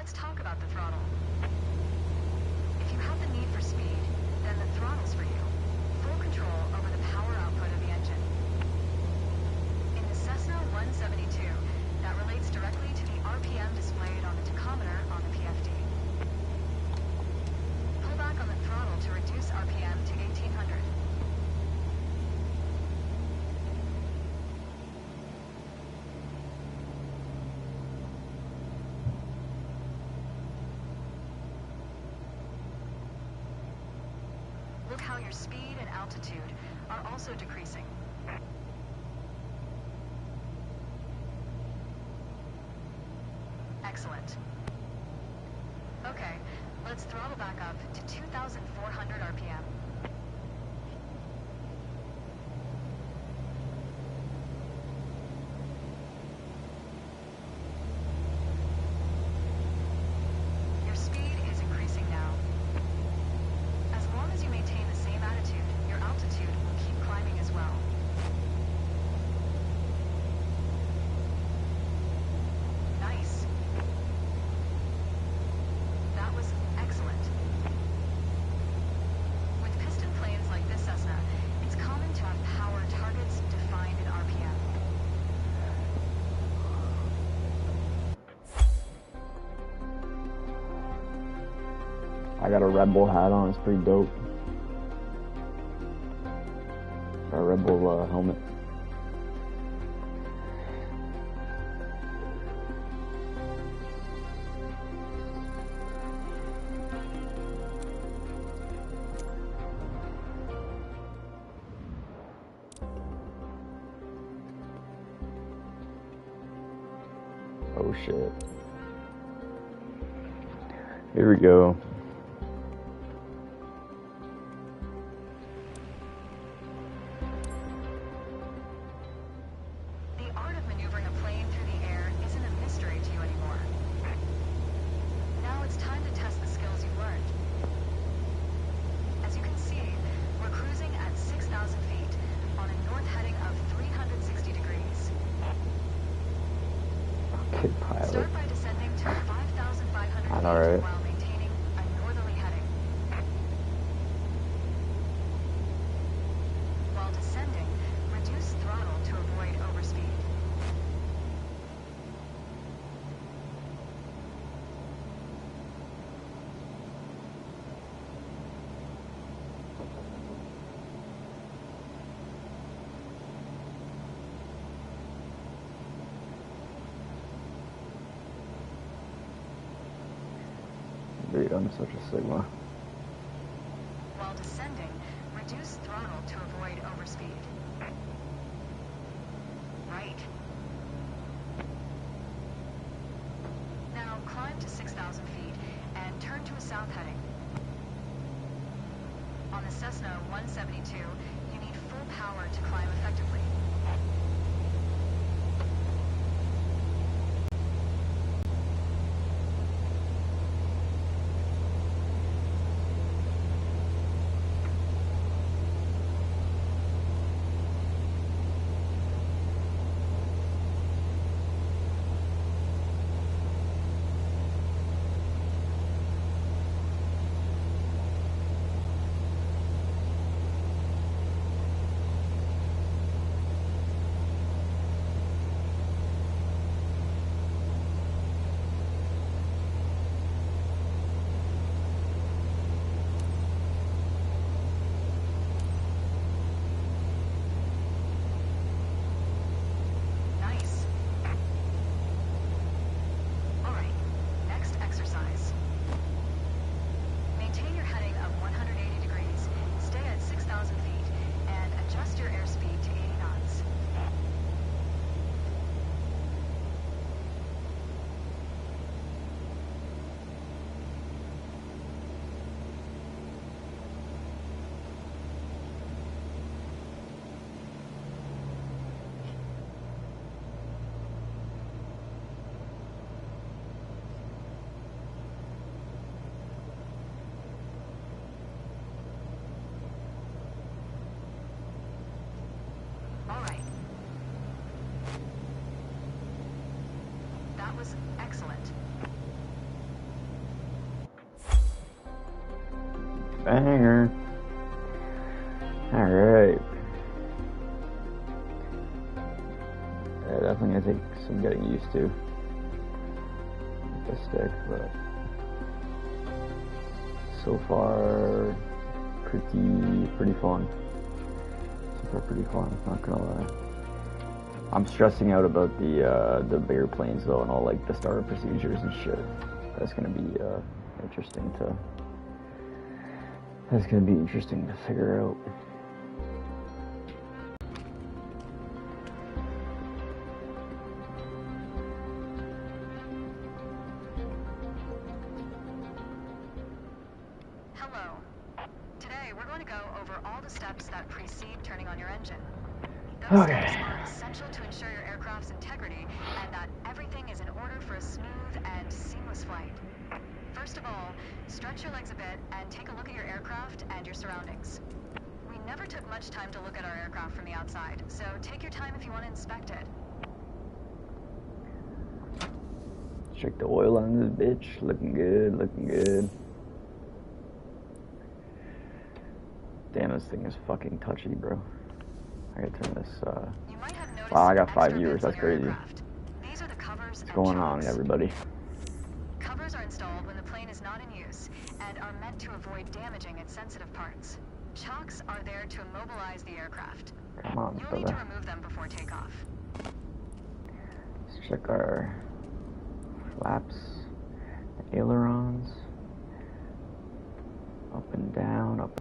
Let's talk about the throttle. If you have the need for speed, then the throttle's for you. Full control over the power output of the engine. In the Cessna 172, that relates directly to the RPM displayed on the tachometer on the PFD. Pull back on the throttle to reduce RPM to 1800. Look how your speed and altitude are also decreasing. Excellent. Okay, let's throttle back up to 2,400 RPM. Your speed is increasing now. As long as you maintain the same attitude, your altitude will keep climbing as well. Nice. That was excellent. With piston planes like this Cessna, it's common to have power targets defined in RPM. I got a Red Bull hat on, it's pretty dope. A Red Bull helmet. Oh shit. Here we go. The art of maneuvering a plane through the air isn't a mystery to you anymore. Now it's time to test the skills you've learned. As you can see, we're cruising at 6,000 feet on a north heading of 360 degrees. Okay, pilot. Start by descending to 5,500 feet I know, right? while maintaining a northerly heading. While descending, reduce throttle to avoid overspeed. Dude, I'm such a Sigma. While descending, reduce throttle to avoid overspeed. Right. Now climb to 6,000 feet and turn to a south heading. On the Cessna 172, you need full power to climb effectively. Banger. Alright. Yeah, definitely gonna take some getting used to with the stick, but so far pretty fun. So far pretty fun, not gonna lie. I'm stressing out about the bigger planes though, and all like the startup procedures and shit. That's gonna be interesting to figure out. Hello. Today we're going to go over all the steps that precede turning on your engine. Those steps are essential to ensure your aircraft's integrity and that everything is in order for a smooth and seamless flight. First of all, stretch your legs a bit and take a look at your aircraft and your surroundings. We never took much time to look at our aircraft from the outside, so take your time if you want to inspect it. Check the oil on this bitch. Looking good, looking good. Damn, this thing is fucking touchy, bro. I gotta turn this, You might have noticed wow, I got some 5 extra viewers, bits on that's your crazy. aircraft. These are the covers What's and going on, chocks. everybody? Covers are installed when the plane is not in use and are meant to avoid damaging its sensitive parts. Chocks are there to immobilize the aircraft. Come on, You'll need to brother. remove them before takeoff. Let's check our flaps, ailerons, up and down, up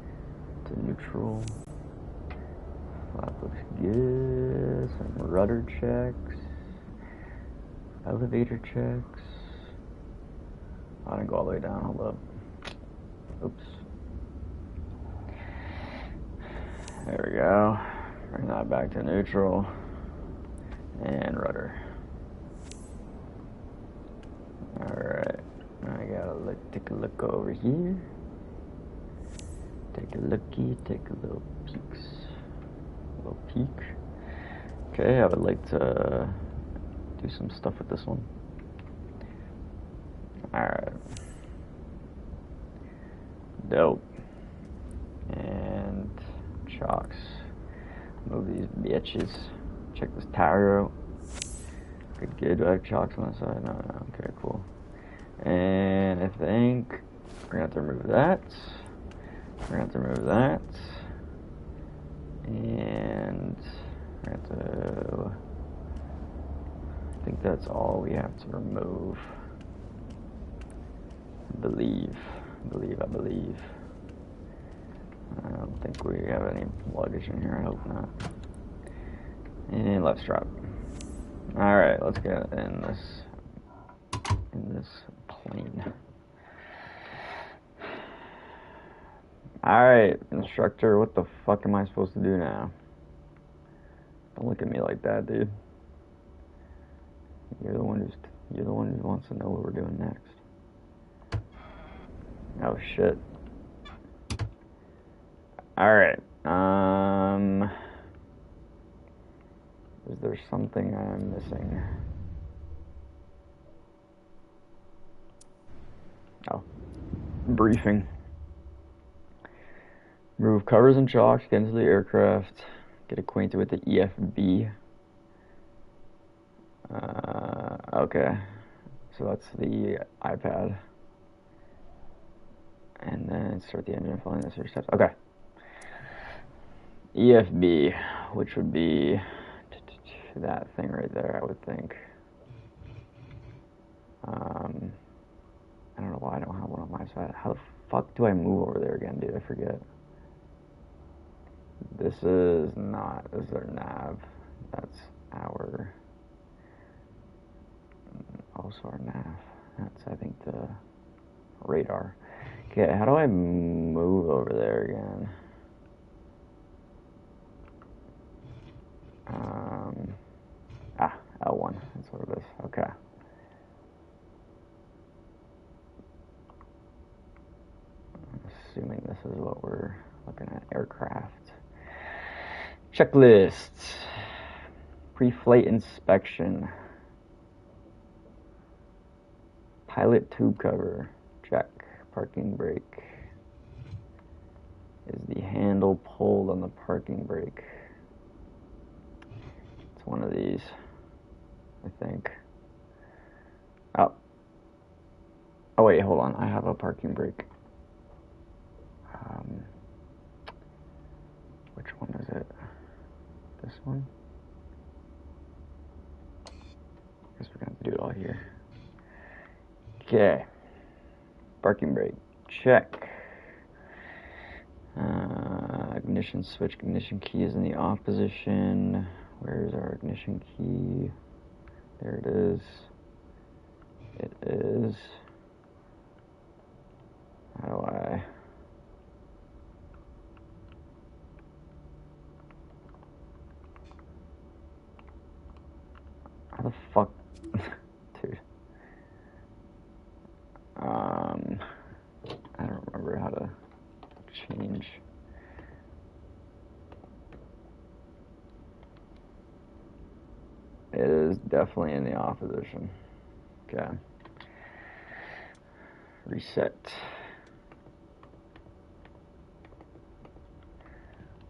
to neutral. Flap looks good. Some rudder checks, elevator checks. I didn't go all the way down. Hold up. Oops. There we go. Bring that back to neutral. And rudder. Alright. I gotta take a look over here. Take a looky, take a little peeks. A little peek. Okay, I would like to do some stuff with this one. Alright. Dope. And chocks. Move these bitches. Check this tire out. Good. Do I have chocks on the side? No. Okay, cool. And I think we're gonna have to remove that. And we're gonna have to. I think that's all we have to remove. I believe. I don't think we have any luggage in here. I hope not. And left strap. All right, let's get in this plane. All right, instructor, what the fuck am I supposed to do now? Don't look at me like that, dude. You're the one who wants to know what we're doing next. Oh shit. All right. Is there something I'm missing? Oh, briefing. Remove covers and chocks, get into the aircraft, get acquainted with the EFB. Okay, so that's the iPad. And then start the engine following the search steps. Okay. EFB, which would be that thing right there, I would think. I don't know why I don't have one on my side. How the fuck do I move over there again, dude? I forget. This is our nav. That's our, also our nav. That's, I think, the radar. Okay, how do I move over there again? L1, that's what it is. Okay. I'm assuming this is what we're looking at. Aircraft. Checklists. Pre-flight inspection. Pilot tube cover. Check. Parking brake. Is the handle pulled on the parking brake? It's one of these, I think. Oh. Oh wait, hold on. I have a parking brake. Which one is it? This one? I guess we're gonna have to do it all here. Okay. Parking brake. Check. Ignition switch. Ignition key is in the off position. Where is our ignition key? There it is. It is. How do I... How the fuck... Dude. I don't remember how to change... It is definitely in the off position. Okay. Reset.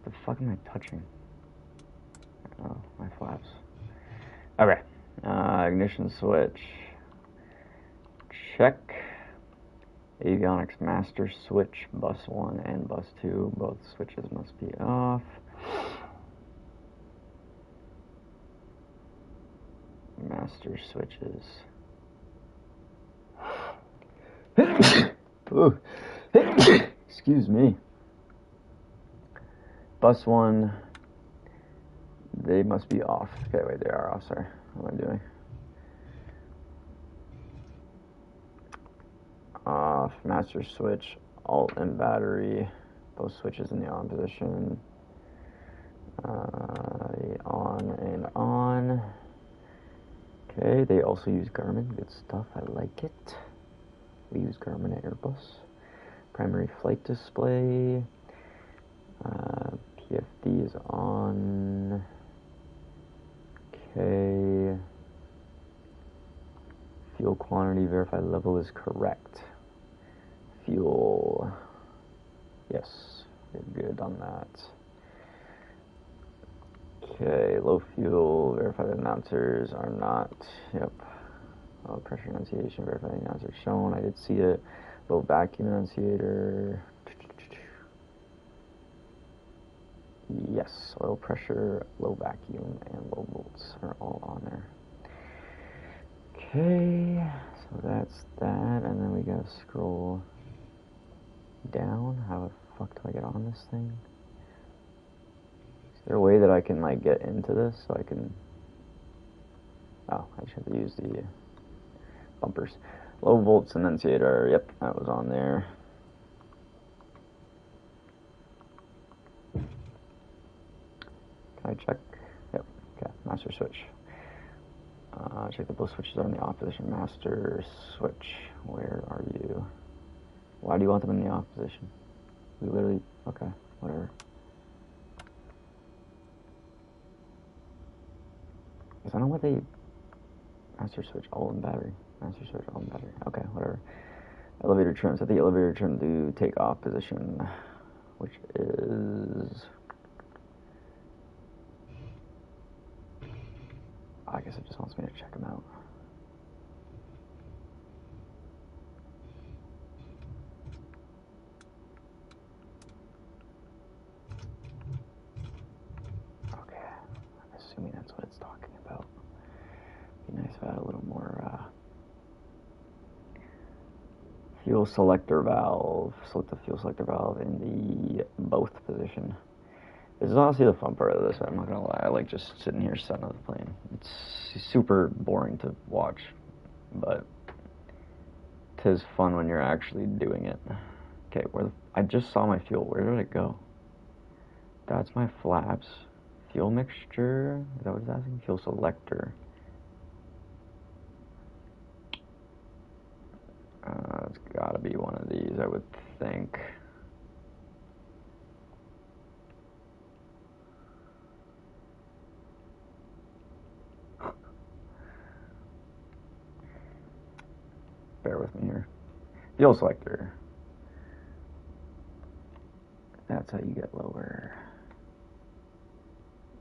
The fuck am I touching? Oh, my flaps. Okay. Ignition switch. Check. Avionics master switch. Bus 1 and bus 2. Both switches must be off. Master switches. Ooh. Excuse me. Bus 1, they must be off. Okay, wait, they are off, sorry. What am I doing? Off, master switch, alt and battery, both switches in the on position. On and on. Okay, they also use Garmin, good stuff, I like it. We use Garmin at Airbus. Primary flight display. PFD is on. Okay. Fuel quantity, verified level is correct. Fuel. Yes, we're good on that. Okay, low fuel, verified announcers are not. Yep. Low pressure enunciation, verified announcer shown. I did see it. Low vacuum enunciator. Yes, oil pressure, low vacuum, and low volts are all on there. Okay, so that's that, and then we gotta scroll down. How the fuck do I get on this thing? Is there a way that I can, like, get into this so I can... Oh, I just have to use the bumpers. Low volts enunciator, yep, that was on there. Can I check? Yep, okay, master switch. Check the both switches are in the off position. Master switch, where are you? Why do you want them in the off position? We literally, okay, whatever. Is that not what they... Master switch, alt and battery. Master switch, alt and battery. Okay, whatever. Elevator trim, set the elevator trim to take off position, which is... I guess it just wants me to check them out. Okay, I'm assuming that's what it's talking about. Be nice if I had a little more, fuel selector valve. Select the fuel selector valve in the both position. This is honestly the fun part of this, I'm not gonna lie. I like just sitting here setting up the plane. It's super boring to watch, but 'tis fun when you're actually doing it. Okay, I just saw my fuel. Where did it go? That's my flaps. Fuel mixture. Is that what it's asking? Fuel selector. It's gotta be one of these, I would think. Bear with me here. Fuel selector. That's That's how you get lower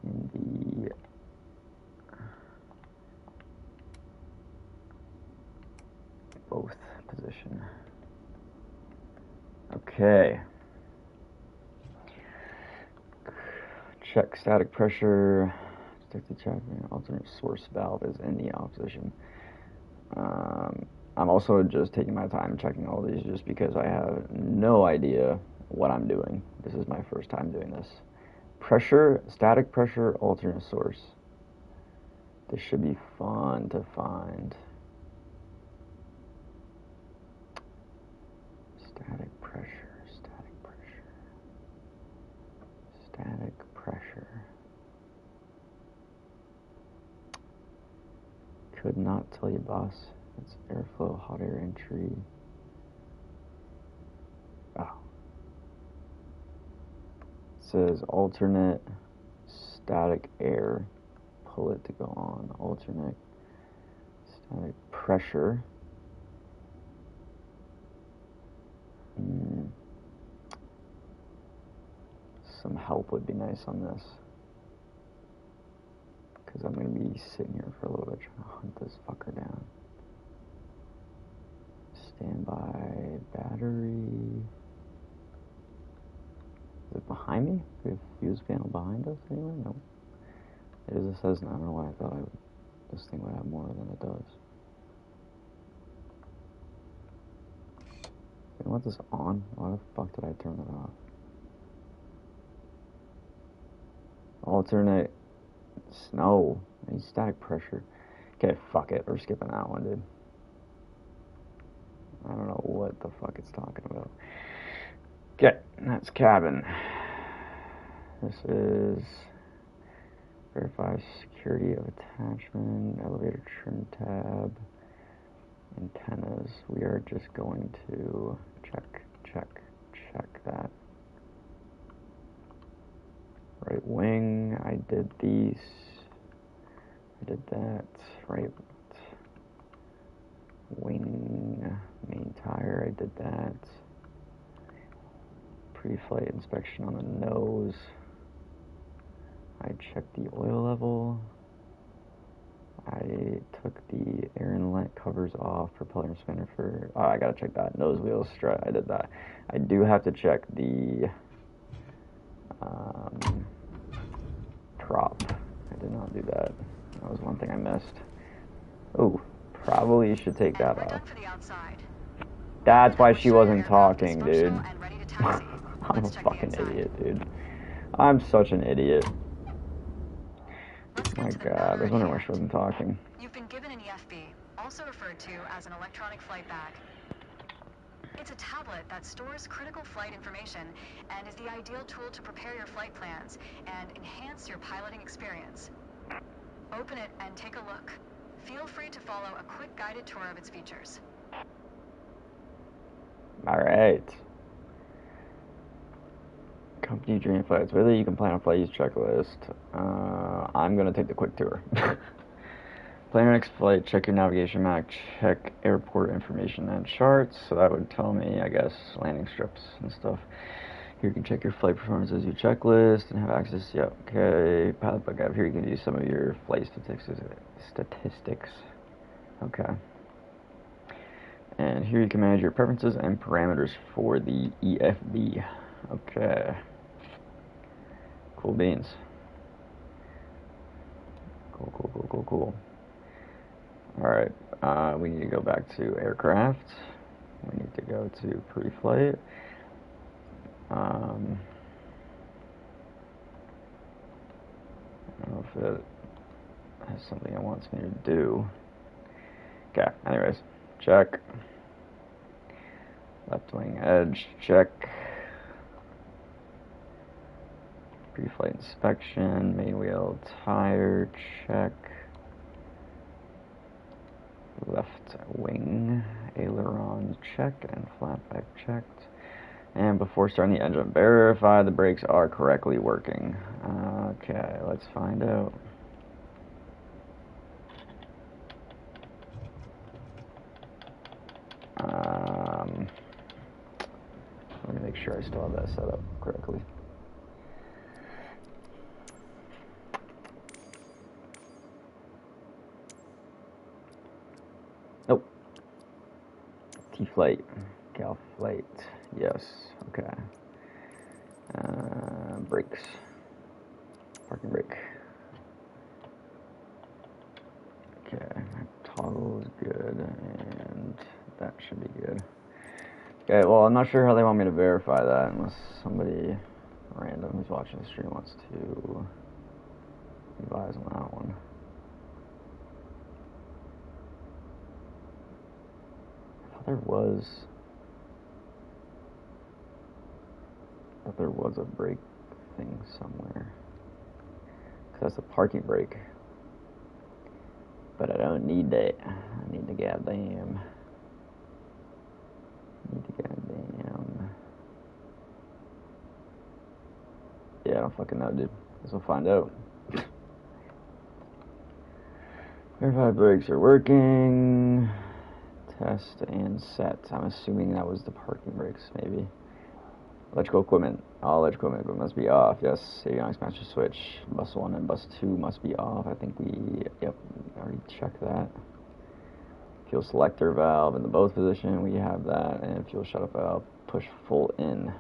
in the both position. Okay. Check static pressure. Detect the check. Alternate source valve is in the off position. I'm also just taking my time checking all these just because I have no idea what I'm doing. This is my first time doing this. Pressure, static pressure, alternate source. This should be fun to find. Static pressure, static pressure, static pressure. Could not tell you, boss. It's airflow, hot air entry. Oh. It says alternate static air. Pull it to go on. Alternate static pressure. Some help would be nice on this. Because I'm going to be sitting here for a little bit trying to hunt this fucker down. Standby battery. Is it behind me? Do we have a fuse panel behind us anywhere? No. It is a Cessna. I don't know why I thought this thing would have more than it does. You want this on? Why the fuck did I turn it off? Alternate snow. I need static pressure. Okay, fuck it. We're skipping that one, dude. I don't know what the fuck it's talking about. Okay, that's cabin. This is verify security of attachment, elevator trim tab, antennas. We are just going to check that. Right wing, I did these. I did that. Right wing, main tire, I did that. Pre-flight inspection on the nose. I checked the oil level. I took the air inlet covers off, propeller spinner for, I gotta check that. Nose wheel strut, I did that. I do have to check the prop. I did not do that. That was one thing I missed. Oh, probably should take that off. That's why she wasn't talking, dude. I'm a fucking idiot, dude. I'm such an idiot. Oh my god, I was wondering why she wasn't talking. You've been given an EFB, also referred to as an electronic flight bag. It's a tablet that stores critical flight information and is the ideal tool to prepare your flight plans and enhance your piloting experience. Open it and take a look. Feel free to follow a quick guided tour of its features. Alright. Company dream flights. Whether you can plan a flight use checklist. I'm gonna take the quick tour. Plan your next flight, check your navigation map, check airport information and charts. So that would tell me, I guess, landing strips and stuff. Here you can check your flight performance as your checklist and have access. Yeah, okay. Pilot book app. Here you can view some of your flight statistics. Okay. And here you can manage your preferences and parameters for the EFB. Okay. Cool beans. Cool. Alright, we need to go back to aircraft. We need to go to pre-flight. I don't know if it has something it wants me to do. Okay, anyways, check. Left wing edge, check. Pre-flight inspection, main wheel tire, check. Left wing aileron checked and flatback checked. And before starting the engine, verify the brakes are correctly working. Okay, let's find out. Let me make sure I still have that set up correctly. T-Flight. Cal Flight. Yes. Okay. Brakes. Parking brake. Okay. Toggle is good, and that should be good. Okay, well, I'm not sure how they want me to verify that unless somebody random who's watching the stream wants to advise on that one. I thought there was a brake thing somewhere. Cause that's a parking brake. But I don't need that. I need the goddamn. Yeah, I don't fucking know, dude. Guess we'll find out. Verify brakes are working. Test and set. I'm assuming that was the parking brakes, maybe. Electrical equipment. All electrical equipment must be off. Yes. Avionics master switch. Bus 1 and bus 2 must be off. I think we already checked that. Fuel selector valve in the both position. We have that. And fuel shutoff valve. Push full in.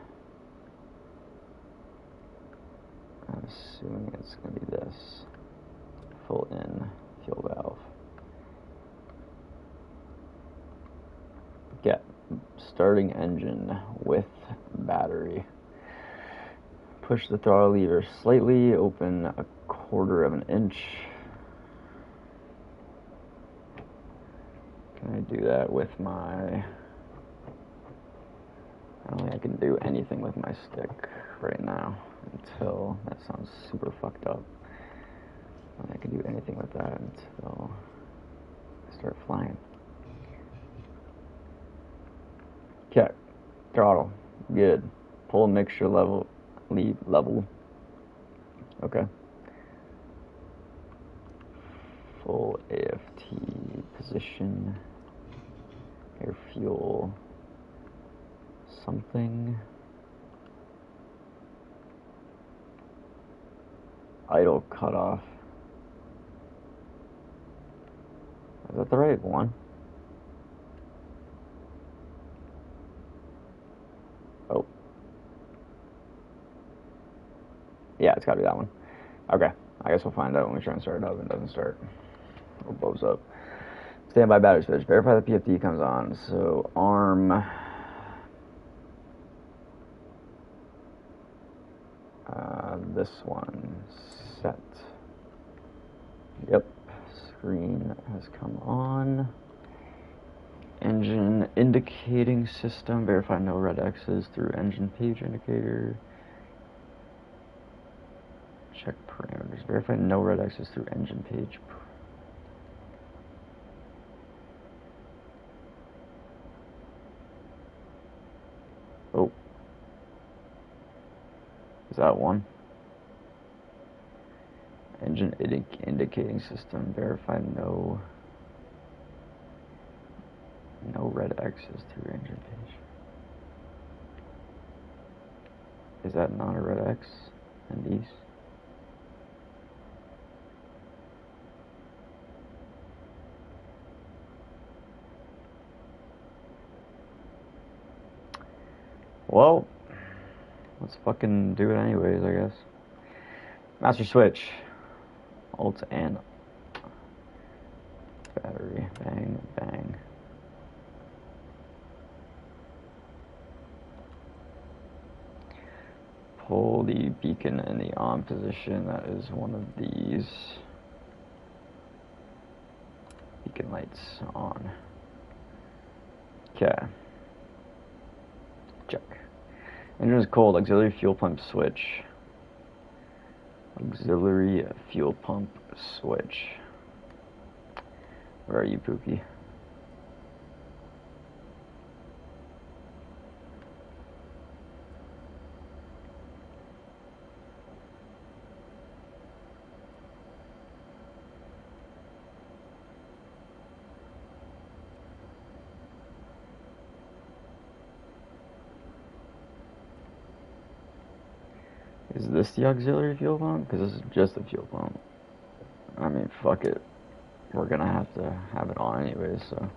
I'm assuming it's going to be this. Full in. Fuel valve. Get starting engine with battery. Push the throttle lever slightly, open 1/4 of an inch. Can I do that with my... I don't think I can do anything with my stick right now until... That sounds super fucked up. I don't think I can do anything with that until I start flying. Okay, throttle, good. Pull mixture level, lead level. Okay. Full AFT position. Air fuel. Something. Idle cutoff. Is that the right one? Oh. Yeah, it's gotta be that one. Okay. I guess we'll find out when we try and start it up and it doesn't start. Or blows up. Standby battery switch. Verify the PFD comes on. So arm. This one. Set. Yep. Screen has come on. Engine indicating system. Verify no red X's through engine page indicator. Check parameters. Verify no red X's through engine page. Oh. Is that one? Engine indicating system. Verify no red X's through engine page. Is that not a red X in these? Well, let's fucking do it anyways, I guess. Master switch. Alt and battery. Bang, bang. Pull the beacon in the on position. That is one of these. Beacon lights on. Okay. Check. Engine is cold. Auxiliary fuel pump switch. Auxiliary fuel pump switch. Where are you, Pookie? Is this the auxiliary fuel pump? Because this is just a fuel pump. I mean, fuck it. We're gonna have to have it on anyways, so.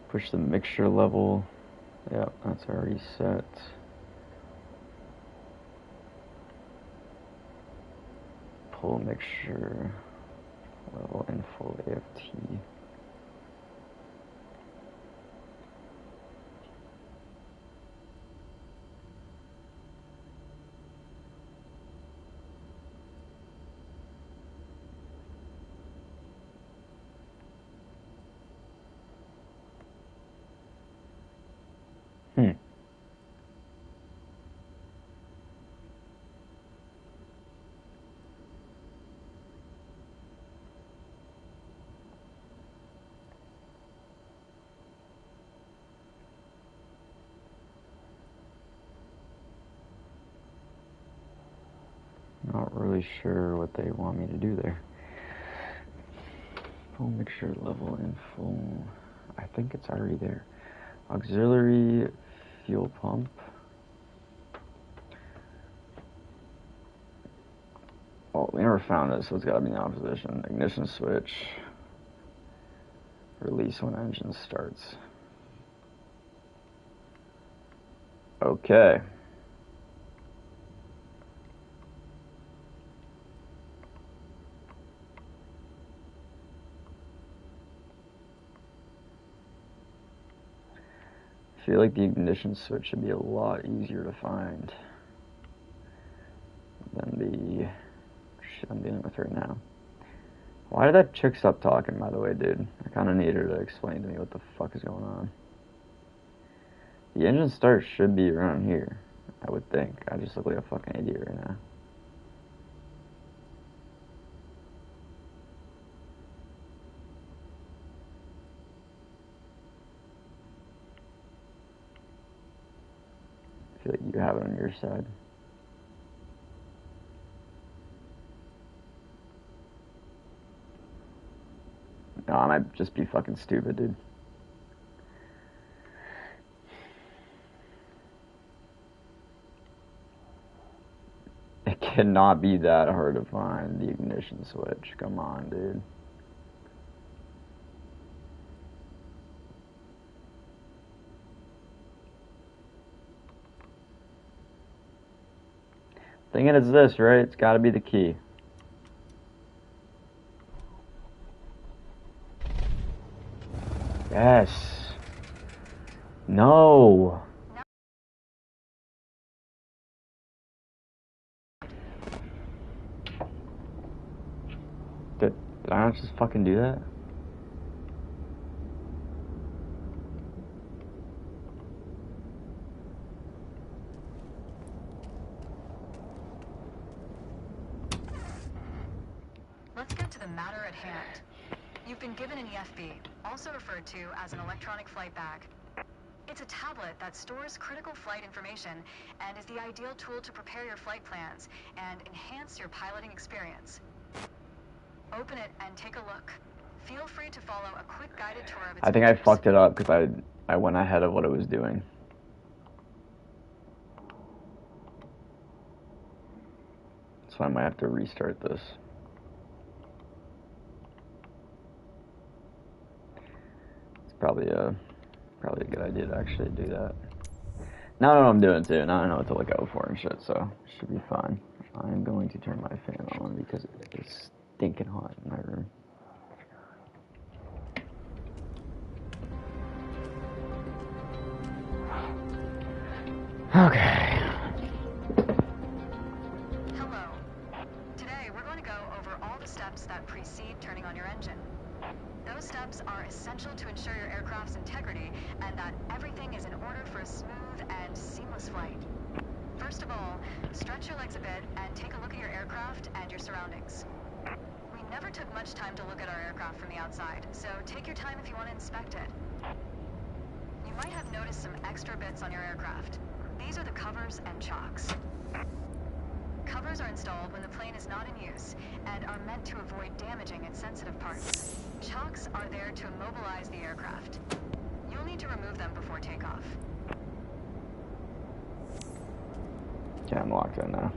Push the mixture level. Yep, that's already set. Pull mixture level in full AFT. Not really sure what they want me to do there. Full mixture level in full. I think it's already there. Auxiliary fuel pump. Oh, we never found it, so it's gotta be in the opposition. Ignition switch. Release when engine starts. Okay. I feel like the ignition switch should be a lot easier to find than the shit I'm dealing with right now. Why did that chick stop talking, by the way, dude? I kind of need her to explain to me what the fuck is going on. The engine start should be around here, I would think. I just look like a fucking idiot right now. I feel like you have it on your side. No, I might just be fucking stupid, dude. It cannot be that hard to find the ignition switch. Come on, dude. Thinking it's this, right? It's gotta be the key. Yes. No. Did I not just fucking do that? Let's get to the matter at hand. You've been given an EFB, also referred to as an electronic flight bag. It's a tablet that stores critical flight information and is the ideal tool to prepare your flight plans and enhance your piloting experience. Open it and take a look. Feel free to follow a quick guided tour of its I think I features. fucked it up because I went ahead of what it was doing. So I might have to restart this. It's probably a good idea to actually do that. Now I know what I'm doing too. Now I know what to look out for and shit, so it should be fine. I'm going to turn my fan on because it is stinking hot in my room. Okay. Hello. Today we're going to go over all the steps that precede turning on your engine. Those steps are essential to ensure your aircraft's integrity and that everything is in order for a smooth and seamless flight. First of all, stretch your legs a bit and take a look at your aircraft and your surroundings. We never took much time to look at our aircraft from the outside, so take your time if you want to inspect it. You might have noticed some extra bits on your aircraft. These are the covers and chocks. Covers are installed when the plane is not in use and are meant to avoid damaging its sensitive parts. Chocks are there to immobilize the aircraft. You'll need to remove them before takeoff. Okay, I'm locked in now.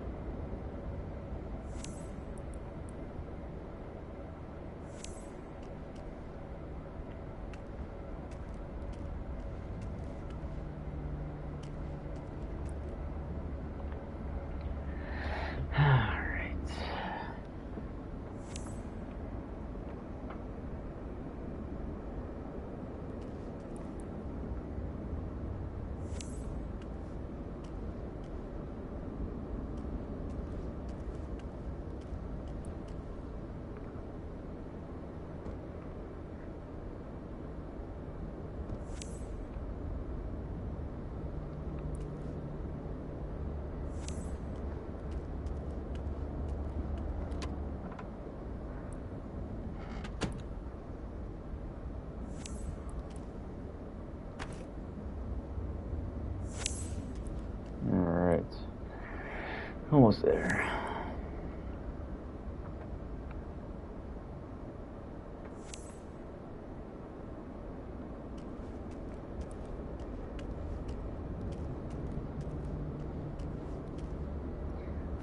almost there.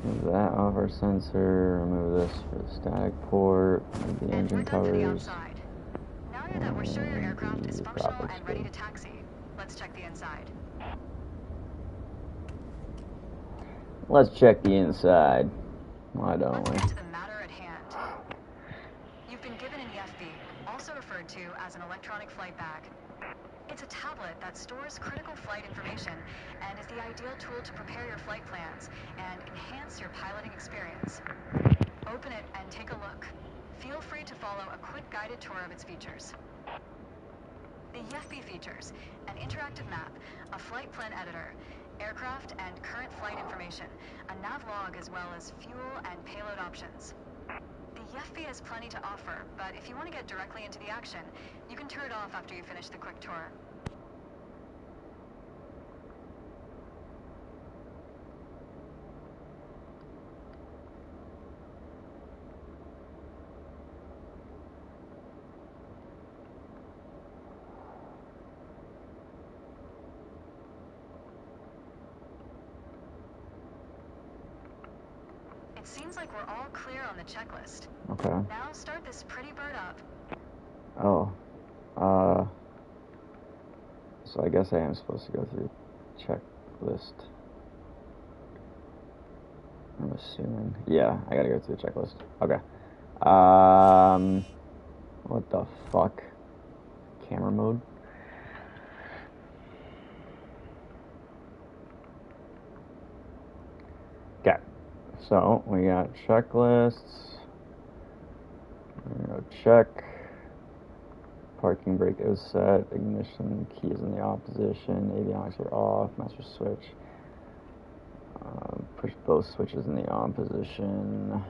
Move that off our sensor. Remove this for the static port. Move the engine covers. Now that we're sure your aircraft is functional and ready to taxi, let's check the inside. Let's check the inside. Why don't Let's we? get to the matter at hand. You've been given an EFB, also referred to as an electronic flight bag. It's a tablet that stores critical flight information and is the ideal tool to prepare your flight plans and enhance your piloting experience. Open it and take a look. Feel free to follow a quick guided tour of its features. The EFB features an interactive map, a flight plan editor, aircraft and current flight information, a nav log as well as fuel and payload options. The EFB has plenty to offer, but if you want to get directly into the action, you can turn it off after you finish the quick tour. Seems like we're all clear on the checklist. Okay. Now start this pretty bird up. Oh. So I guess I am supposed to go through the checklist. I'm assuming. Yeah, I gotta go through the checklist. Okay. What the fuck? Camera mode? Okay. So we got checklists. Check. Parking brake is set. Ignition key is in the off position. Avionics are off. Master switch. Push both switches in the on position.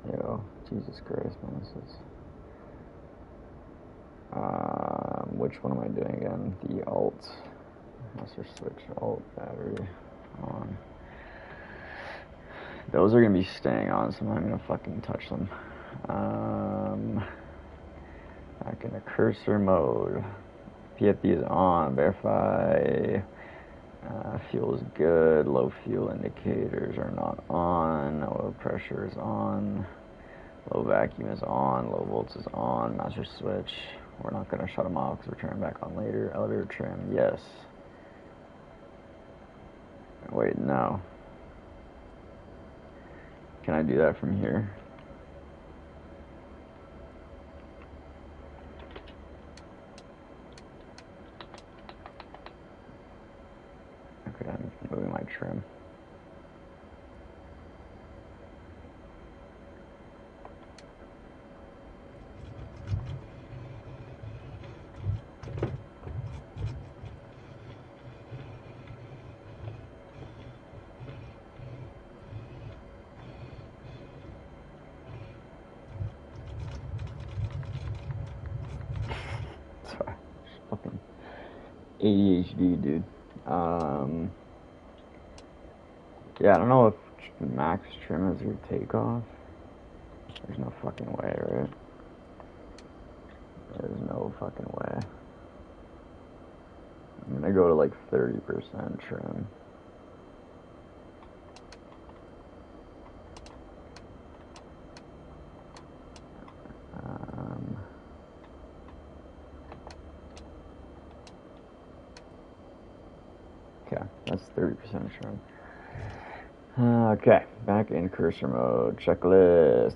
Yo, Jesus Christ, man, this is... which one am I doing again? The alt. Master switch, alt, battery, on. Those are gonna be staying on, so I'm not gonna fucking touch them. Back into cursor mode. PFD is on. Verify. Fuel is good. Low fuel indicators are not on. Oil pressure is on. Low vacuum is on. Low volts is on. Master switch. We're not going to shut them off because we're turning back on later. Elevator trim. Yes. Wait, no. Can I do that from here? Okay, I'm moving my trim. Sorry, fucking ADHD, dude. Yeah, I don't know if max trim is your takeoff. There's no fucking way, right? There's no fucking way. I'm gonna go to like 30% trim. Okay, that's 30% trim. Okay, back in cursor mode. Checklists.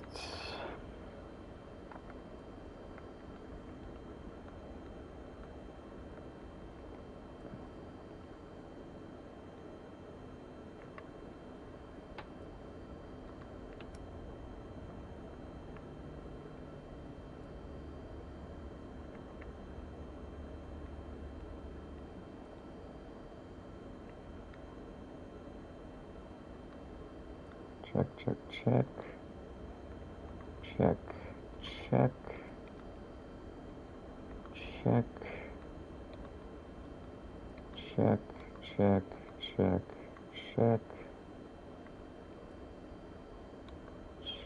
Check, check, check. Check, check. Check. Check, check, check, check.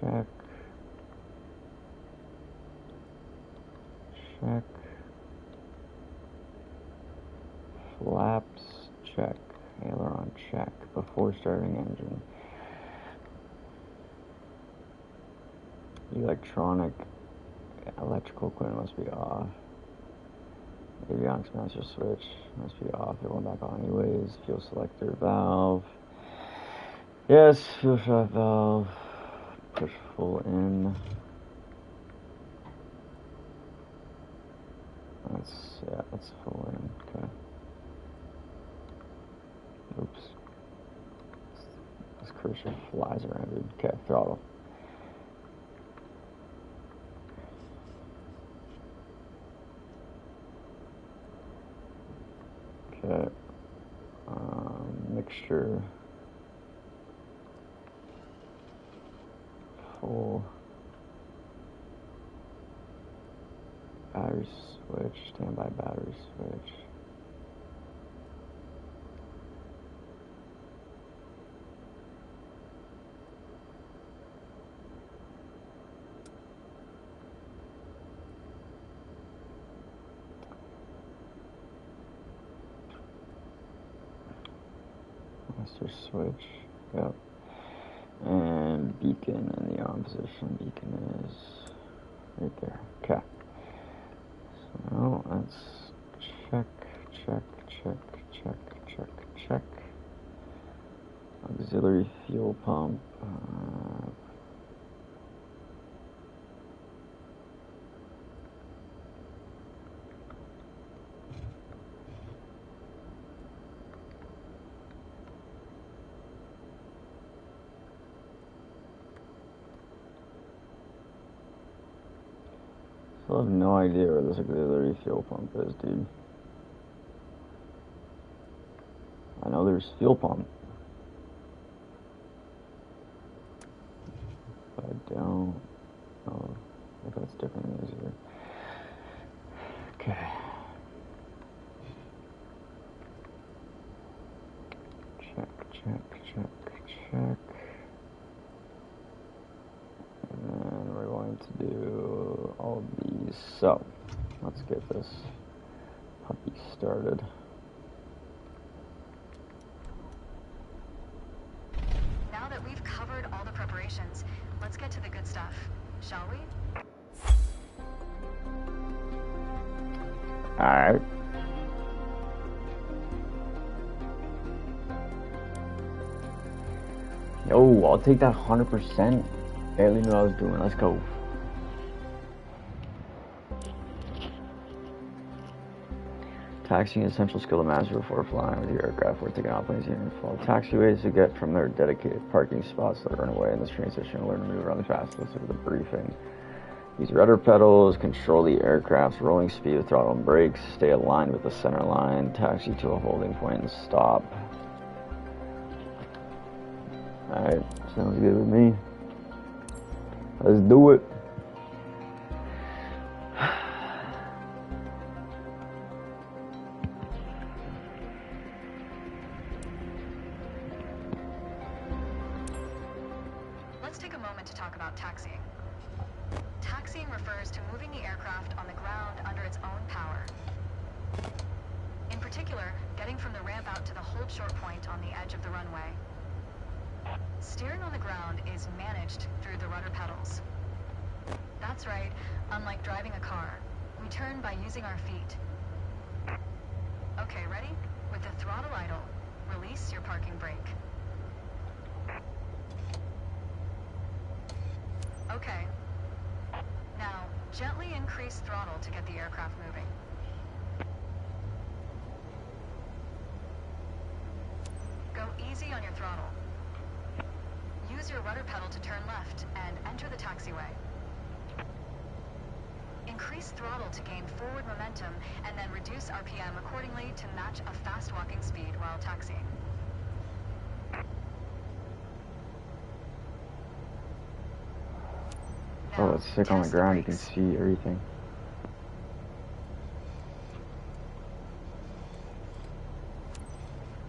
Check. Check. Flaps, check. Aileron, check. Before starting engine. Electrical equipment must be off. Avionics master switch must be off. They're going back on anyways. Fuel selector valve. Yes, fuel shot valve. Push full in. That's full in. Okay. Oops. This cursor flies around it. Okay, throttle. Okay. Mixture. Full. Battery switch. Standby battery switch. Master switch. Yep. And beacon in the on position. Beacon is right there. Okay. So let's check, check, check, check, check, check. Auxiliary fuel pump. I have no idea where this auxiliary fuel pump is, dude. I know there's fuel pump, but I don't know if that's different than easier. Okay. Check, check, check, check. And then we're going to do all of these. So, let's get this puppy started. Now that we've covered all the preparations, let's get to the good stuff, shall we? Alright. Yo, I'll take that 100%. Barely knew what I was doing. Let's go. Taxiing is essential skill to master before flying with your aircraft. We're taking off planes here and follow taxiways to get from their dedicated parking spots to run away in this transition. Learn to move around the fast. Let's look at the briefing. Use rudder pedals, control the aircraft's rolling speed with throttle and brakes, stay aligned with the center line, taxi to a holding point and stop. Alright, sounds good with me. Let's do it. Let's take a moment to talk about taxiing. Taxiing refers to moving the aircraft on the ground under its own power. In particular, getting from the ramp out to the hold short point on the edge of the runway. Steering on the ground is managed through the rudder pedals. That's right, unlike driving a car, we turn by using our feet. Okay, ready? With the throttle idle, release your parking brake. Okay. Now, gently increase throttle to get the aircraft moving. Go easy on your throttle. Use your rudder pedal to turn left and enter the taxiway. Increase throttle to gain forward momentum and then reduce RPM accordingly to match a fast walking speed while taxiing. Oh, Now, it's sick on the test ground. You can brakes. see everything.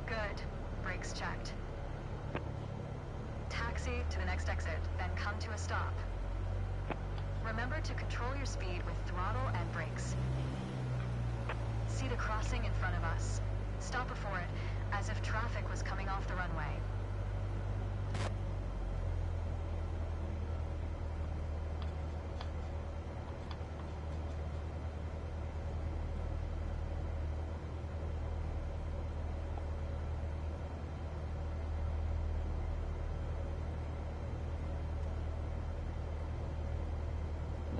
Good. Brakes checked. Taxi to the next exit, then come to a stop. Remember to control your speed with throttle and brakes. See the crossing in front of us. Stop before it, as if traffic was coming off the runway.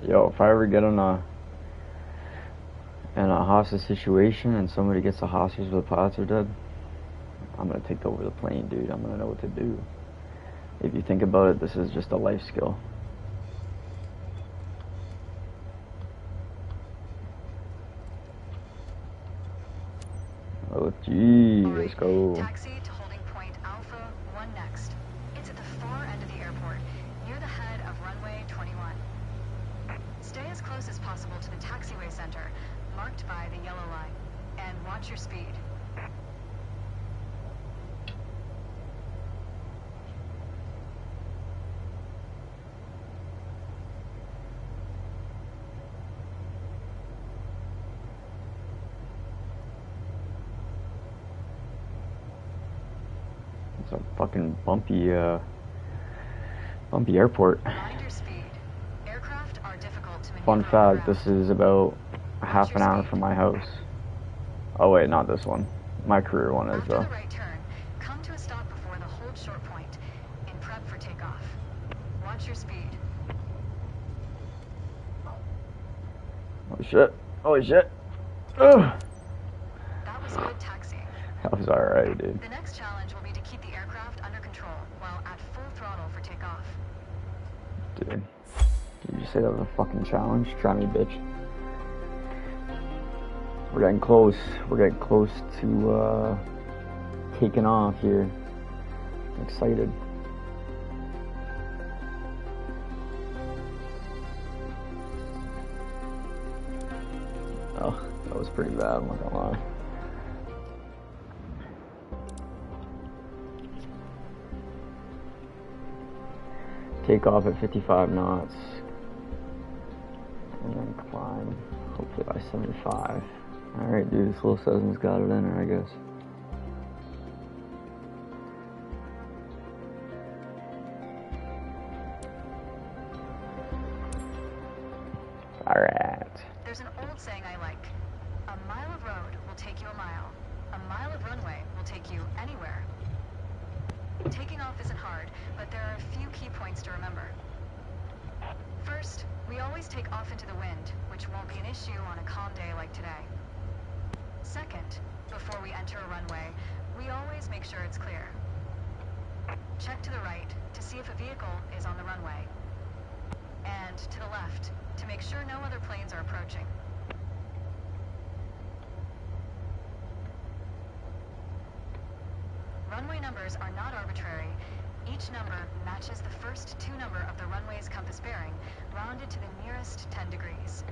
Yo, if I ever get in a hostage situation and somebody gets a hostage but the pilots are dead, I'm gonna take over the plane, dude. I'm gonna know what to do. If you think about it, this is just a life skill. Oh, gee, All right, let's go. taxi to holding point Alpha 1 next. It's at the far end of the airport, near the head of runway 21. Stay as close as possible to the taxiway center, marked by the yellow line, and watch your speed. It's a fucking bumpy airport. Mind your speed. Aircraft are difficult to maneuver Fun on the fact, ground. this is about half an hour from my house. Oh wait, not this one. My career one is After though. the right turn, come to a stop before the hold short point, in prep for takeoff. Watch your speed. Oh shit. Holy shit. Ugh. That was good taxiing. That was alright, dude. The next challenge will be to keep the aircraft under control while at full throttle for takeoff. Dude. Did you say that was a fucking challenge? Try me, bitch. We're getting close. We're getting close to taking off here. I'm excited. Oh, that was pretty bad, I'm not gonna lie. Take off at 55 knots. And then climb, hopefully by 75. Alright, dude, this little Cessna's got it in her, I guess. Alright. There's an old saying I like. A mile of road will take you a mile. A mile of runway will take you anywhere. Taking off isn't hard, but there are a few key points to remember. First, we always take off into the wind, which won't be an issue on a calm day like today. Second, before we enter a runway, we always make sure it's clear. Check to the right to see if a vehicle is on the runway. And to the left to make sure no other planes are approaching. Runway numbers are not arbitrary. Each number matches the first two number of the runway's compass bearing, rounded to the nearest 10 degrees.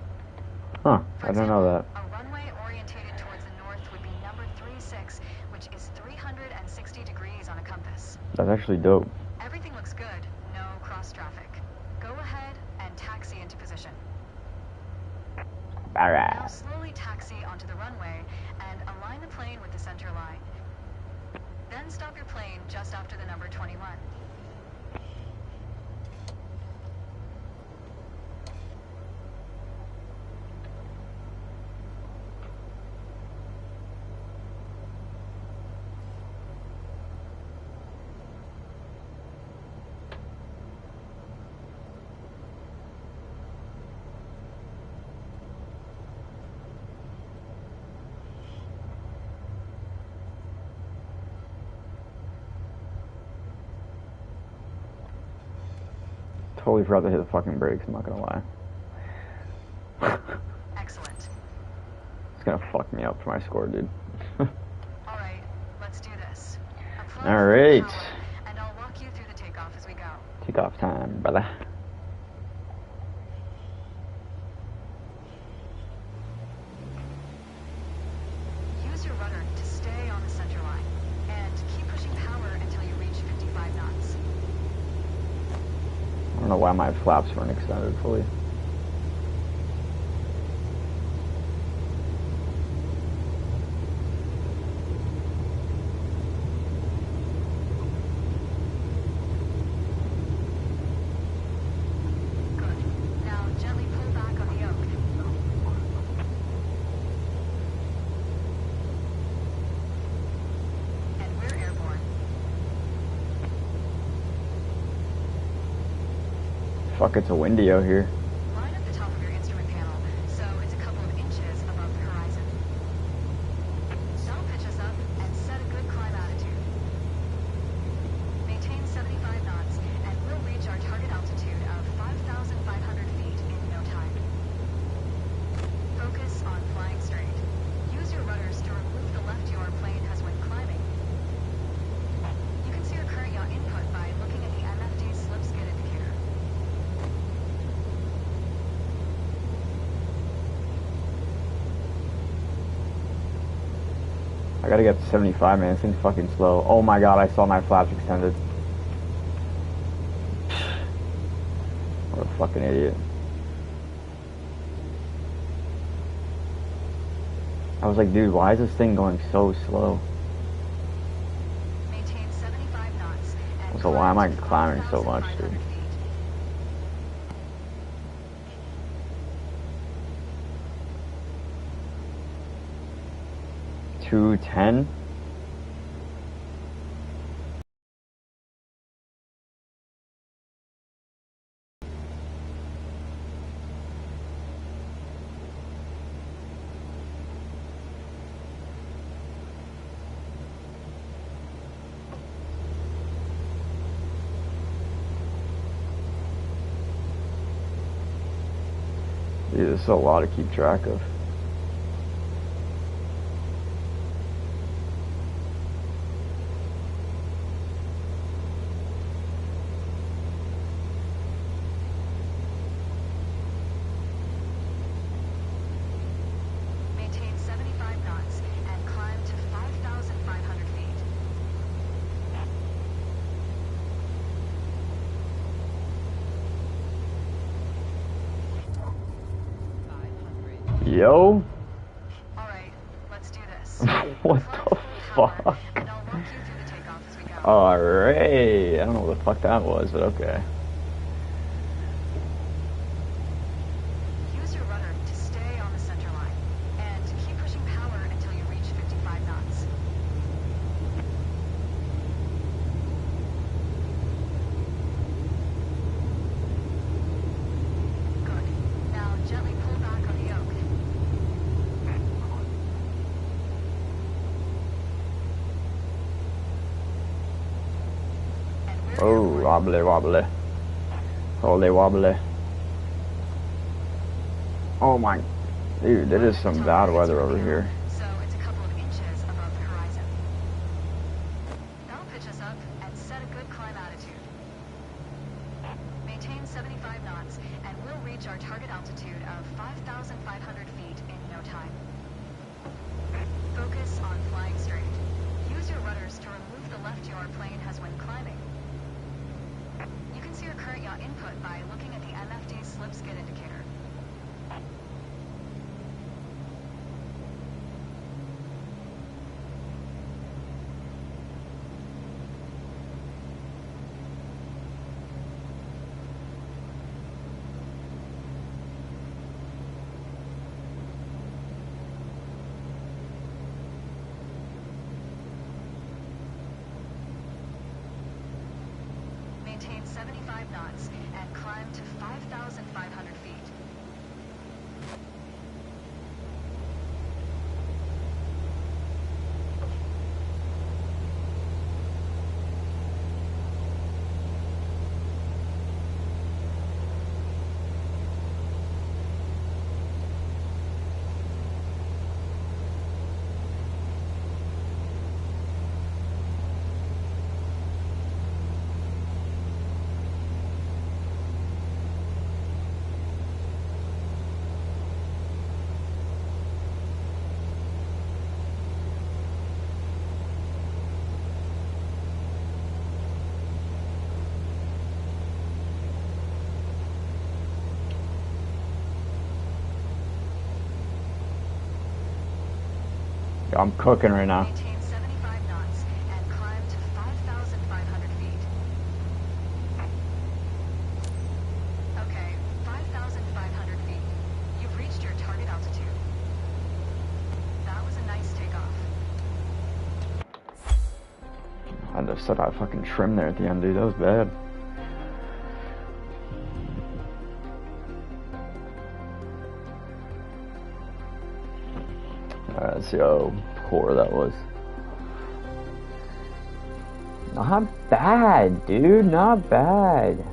Huh, For I don't know that. example, a runway orientated towards the north would be number 36, which is 360 degrees on a compass. That's actually dope. Everything looks good, no cross traffic. Go ahead and taxi into position. Now Alright. slowly taxi onto the runway and align the plane with the center line. Then stop your plane just after the number 21. Totally forgot to hit the fucking brakes, I'm not gonna lie. Excellent. It's gonna fuck me up for my score, dude. Alright, let's do this. Apply Alright. power, and I'll walk you through the takeoff as we go. Take off time, brother. why my flaps weren't extended fully. Fuck, it's a windy out here. Line up the top of your instrument panel so it's a couple of inches above the horizon. That'll pitch us up and set a good climb attitude. Maintain 75 knots and we'll reach our target altitude of 5,500 feet in no time. Focus on flying straight. Use your rudders to remove the left yaw plane as when climbing. You can see your current yaw input by looking at the MFD slip skid indicator. I gotta get to 75, man. This thing's fucking slow. Oh my god, I saw my flaps extended. What a fucking idiot. I was like, dude, why is this thing going so slow? Maintain 75 knots. So why am I climbing so much, dude? 210. Dude, this is a lot to keep track of. Maintain 75 knots and climb to 5,500 feet. Yo? Alright, let's do this. What the fuck? And I'll walk you through the takeoff as we go. Alright. I don't know what the fuck that was, but okay. Use your rudder to stay on the center line and keep pushing power until you reach 55 knots. Good. Now gently pull back on the yoke. And we're Oh, airborne. wobbly wobbly. Holy wobbly. Oh my. Dude, it is some bad weather over here. So it's a couple of inches above the horizon. That'll pitch us up and set a good climb attitude. Maintain 75 knots and we'll reach our target altitude of 5,500 feet in no time. Focus on flying straight. Use your rudders to remove the left yaw plane as when climbing. You can see your current yaw input by looking at the MFD slip skid indicator. Maintain 75 knots and climb to 5,500 feet. I'm cooking right now. Maintain 75 knots and climb to 5,500 feet. Okay, 5,500 feet. You've reached your target altitude. That was a nice takeoff. I just said I fucking trim there at the end, dude. That was bad. Alright, let's see how poor that was. Not bad, dude. Not bad.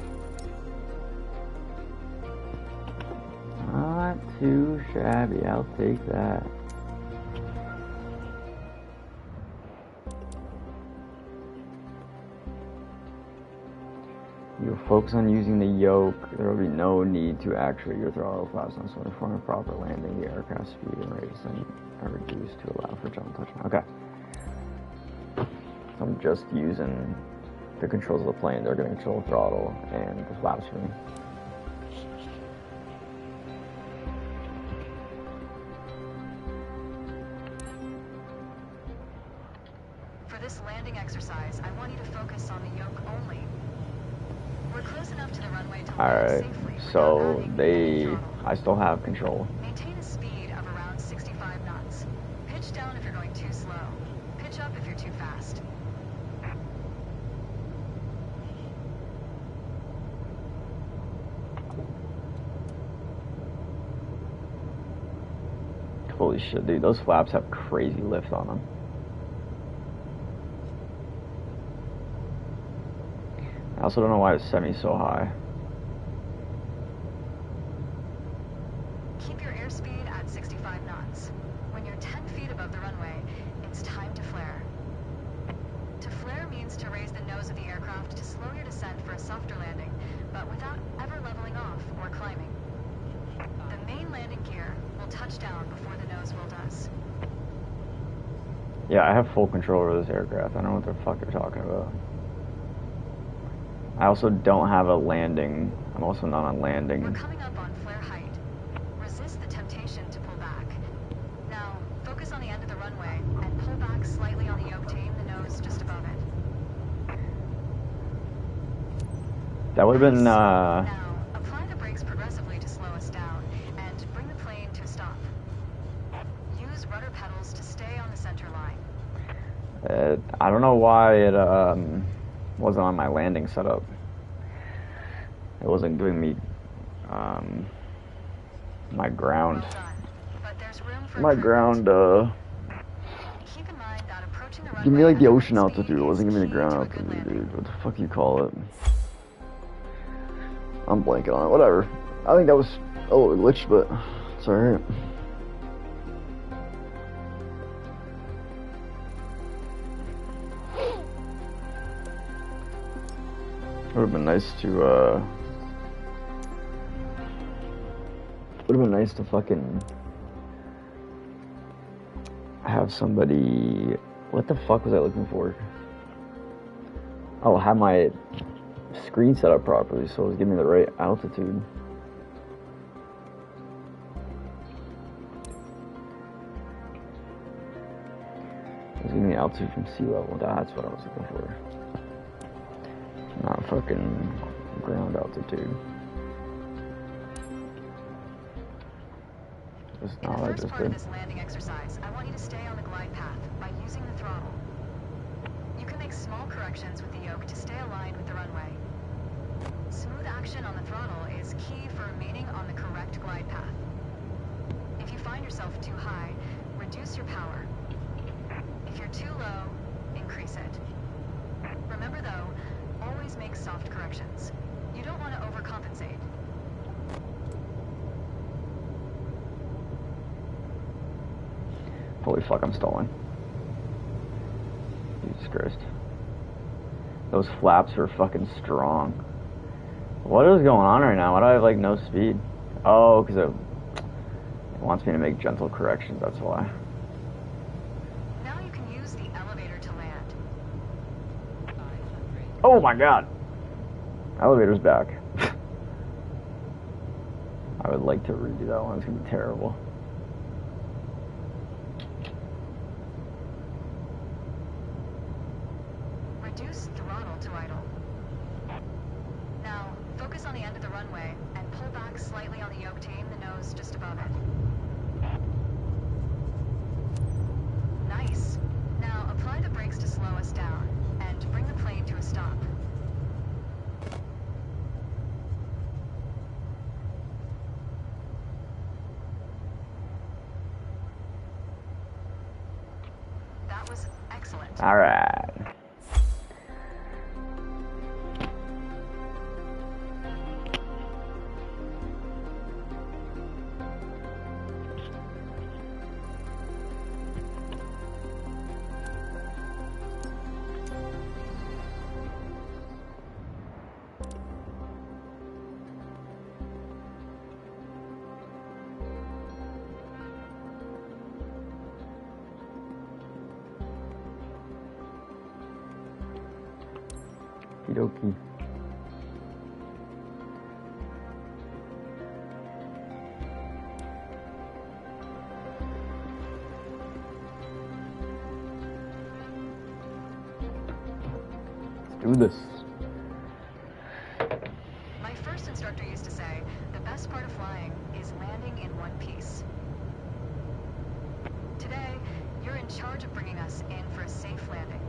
Not too shabby. I'll take that. You'll focus on using the yoke. There will be no need to actuate your throttle flaps on so to form a proper landing. The aircraft speed and rate are reduced to allow for jump touching. Okay. So I'm just using the controls of the plane. They're going to control the throttle and the flaps for me. For this landing exercise, I want you to focus on the yoke only. We're close enough to the runway to land safely. So I still have control. Maintain a speed of around 65 knots. Pitch down if you're going too slow. Pitch up if you're too fast. Holy shit, dude. Those flaps have crazy lift on them. I also don't know why it's so high. Keep your airspeed at 65 knots. When you're 10 feet above the runway, it's time to flare. To flare means to raise the nose of the aircraft to slow your descent for a softer landing, but without ever leveling off or climbing. The main landing gear will touch down before the nose wheel does. Yeah, I have full control over this aircraft. I don't know what the fuck they're talking about. I also don't have a landing. I'm also not on landing. We're coming up on flare height. Resist the temptation to pull back. Now, focus on the end of the runway and pull back slightly on the yoke to aim the nose just above it. That would have been, Now, apply the brakes progressively to slow us down and bring the plane to a stop. Use rudder pedals to stay on the center line. I don't know why it, wasn't on my landing setup. It wasn't giving me my ground. Well done. But there's room for My improvement. ground, Keep in mind that approaching the runway give me like the at ocean speed altitude. It wasn't is giving me the key to ground a good altitude, landing. dude. What the fuck you call it? I'm blanking on it. Whatever. I think that was a little glitched, but it's alright. Would have been nice to, would have been nice to fucking have somebody. What the fuck was I looking for? Oh, have my screen set up properly so it was giving me the right altitude. It was giving me altitude from sea level. That's what I was looking for. Not fucking ground altitude. That's In not the what I first just part of did. this landing exercise, I want you to stay on the glide path by using the throttle. You can make small corrections with the yoke to stay aligned with the runway. Smooth action on the throttle is key for remaining on the correct glide path. If you find yourself too high, reduce your power. If you're too low, increase it. Remember though, always make soft corrections. You don't want to overcompensate. Holy fuck, I'm stalling. Jesus Christ. Those flaps are fucking strong. What is going on right now? Why do I have like no speed? Oh, because it wants me to make gentle corrections, that's why. Now you can use the elevator to land. Oh my god! Elevator's back. I would like to redo that one, it's gonna be terrible. slightly on the yoke team, the nose just above it. Nice. Now apply the brakes to slow us down, and bring the plane to a stop. That was excellent. All right. Okie. Let's do this. My first instructor used to say, the best part of flying is landing in one piece. Today, you're in charge of bringing us in for a safe landing.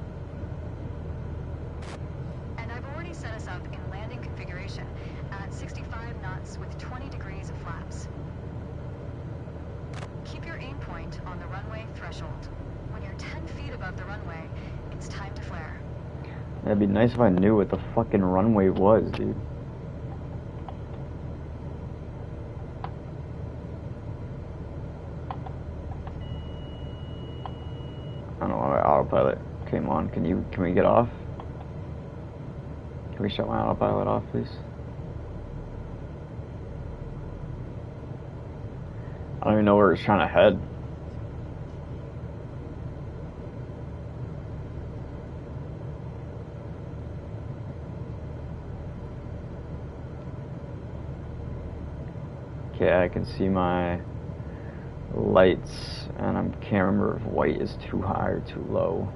And I've already set us up in landing configuration at 65 knots with 20 degrees of flaps. Keep your aim point on the runway threshold. When you're 10 feet above the runway, it's time to flare. It'd be nice if I knew what the fucking runway was, dude. I don't know why my autopilot came on. Can we get off? Can we shut my autopilot off, please? I don't even know where it's trying to head. Okay, I can see my lights, and I can't remember if white is too high or too low.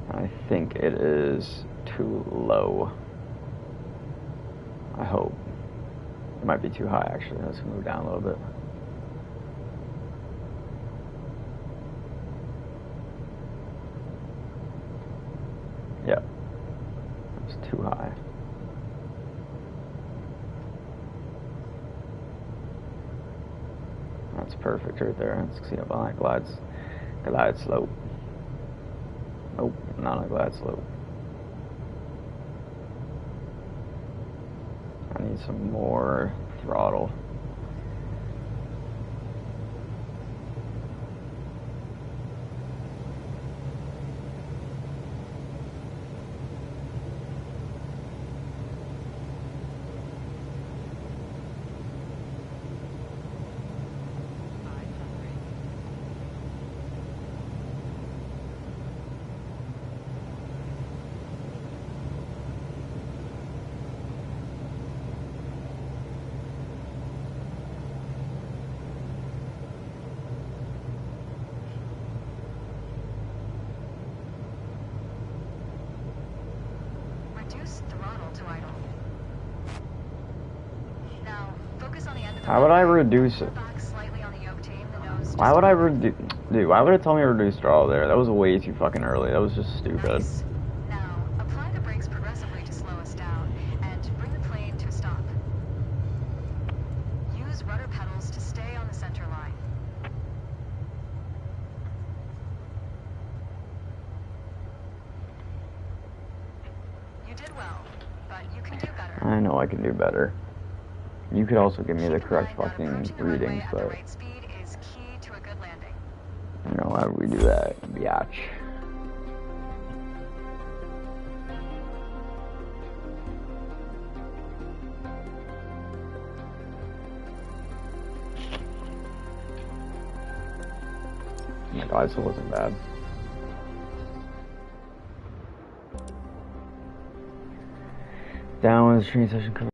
I think it is too low. I hope. It might be too high, actually. Let's move down a little bit. Yep. It's too high. That's perfect right there. Let's see up on that glide slope. Nope, not a glide slope. I need some more throttle. Reduce throttle to idle. Now, focus on the end of the Why would I reduce it? back slightly on the yoke team, the nose Why just would I above it. reduce? Dude, why would it tell me to reduce throttle there? That was way too fucking early. That was just stupid. Nice. Now, apply the brakes progressively to slow us down and bring the plane to a stop. Use rudder pedals to stay on the center line. You did well, but you can do better. I know I can do better. You could also give me the Keep in correct mind that fucking approaching the runway readings, at the but right speed is key to a good landing. you know, why would we do that, biatch? Oh my god, this wasn't bad. Down with the train session cover.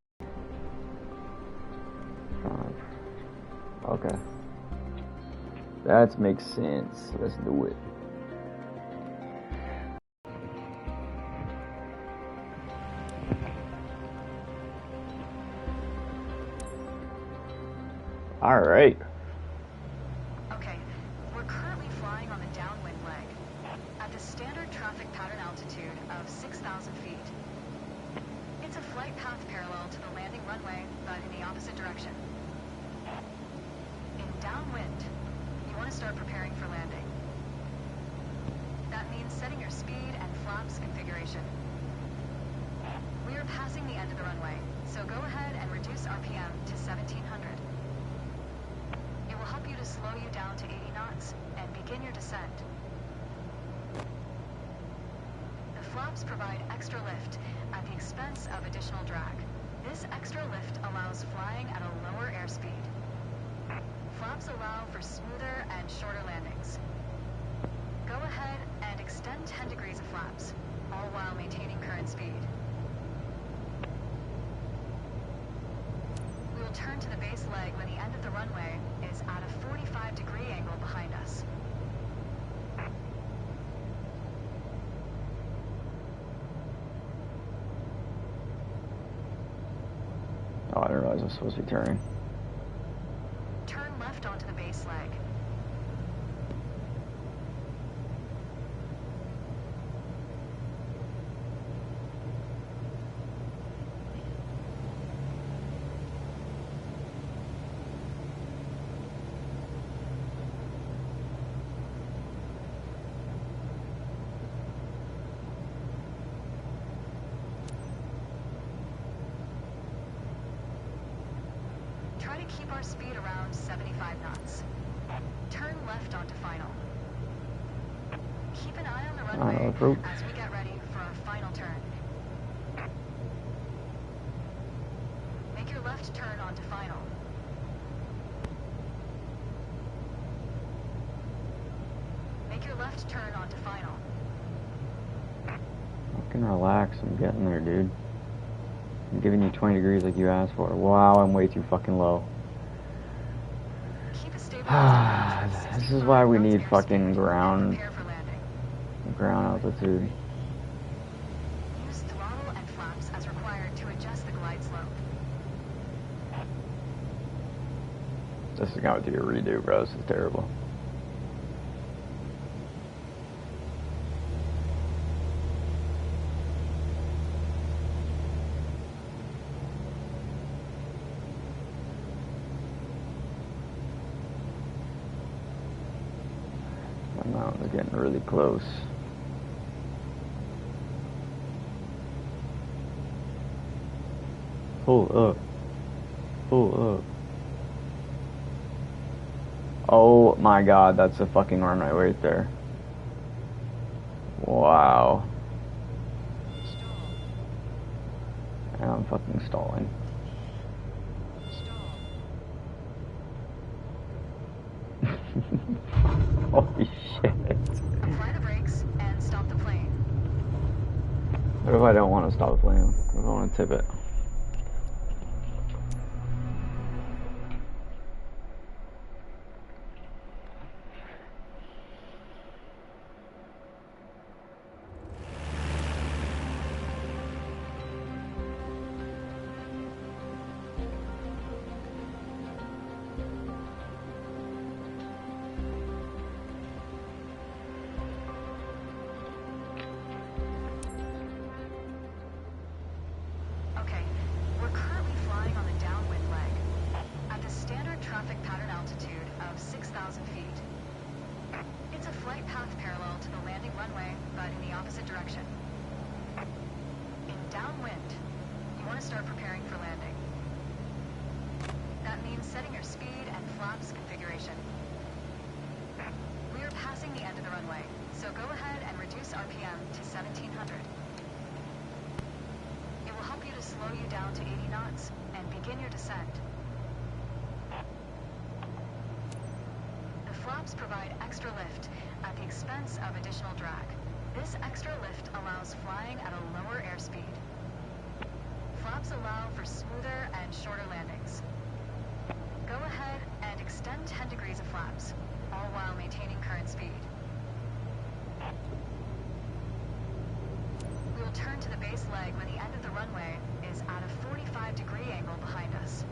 Okay. That makes sense. Let's do it. Alright. Okay, we're currently flying on the downwind leg at the standard traffic pattern altitude of 6,000 feet. It's a flight path parallel to the landing runway, but in the opposite direction. In downwind, you want to start preparing for landing. That means setting your speed and flaps configuration. We are passing the end of the runway, so go ahead and reduce RPM to 1700. It will help you to slow you down to 80 knots and begin your descent. The flaps provide extra lift at the expense of additional drag. This extra lift allows flying at a lower airspeed. Flaps allow for smoother and shorter landings. Go ahead and extend 10 degrees of flaps, all while maintaining current speed. We will turn to the base leg when the end of the runway is at a 45-degree angle behind us. Oh, I didn't realize I was supposed to be turning. Turn left onto the base leg. Try to keep our speed around 75 knots. Turn left onto final. Keep an eye on the runway as we get ready for our final turn. Make your left turn onto final. Make your left turn onto final. Fucking relax, I'm getting there, dude. I'm giving you 20 degrees like you asked for. Wow, I'm way too fucking low. Keep a stable This is why we need fucking ground altitude. Use throttle and flaps as required to adjust the glide slope. This is going to be a redo, bro. This is terrible. My mountains are getting really close. Pull up. Pull up. Oh my god, that's a fucking runway right there. Wow. And I'm fucking stalling. Holy shit. Apply the brakes and stop the plane. What if I don't want to stop the plane? What if I want to tip it? Okay, we're currently flying on the downwind leg at the standard traffic pattern altitude of 6,000 feet. It's a flight path parallel to the landing runway, but in the opposite direction. In downwind, you want to start preparing for landing. That means setting your speed and flaps configuration. We are passing the end of the runway, so go ahead and reduce RPM to 1700. It will help you to slow you down to 80 knots and begin your descent. The flaps provide extra lift at the expense of additional drag. This extra lift allows flying at a lower airspeed. Flaps allow for smoother and shorter landings. Go ahead and extend 10 degrees of flaps, all while maintaining current speed. We will turn to the base leg when the end of the runway is at a 45-degree angle behind us.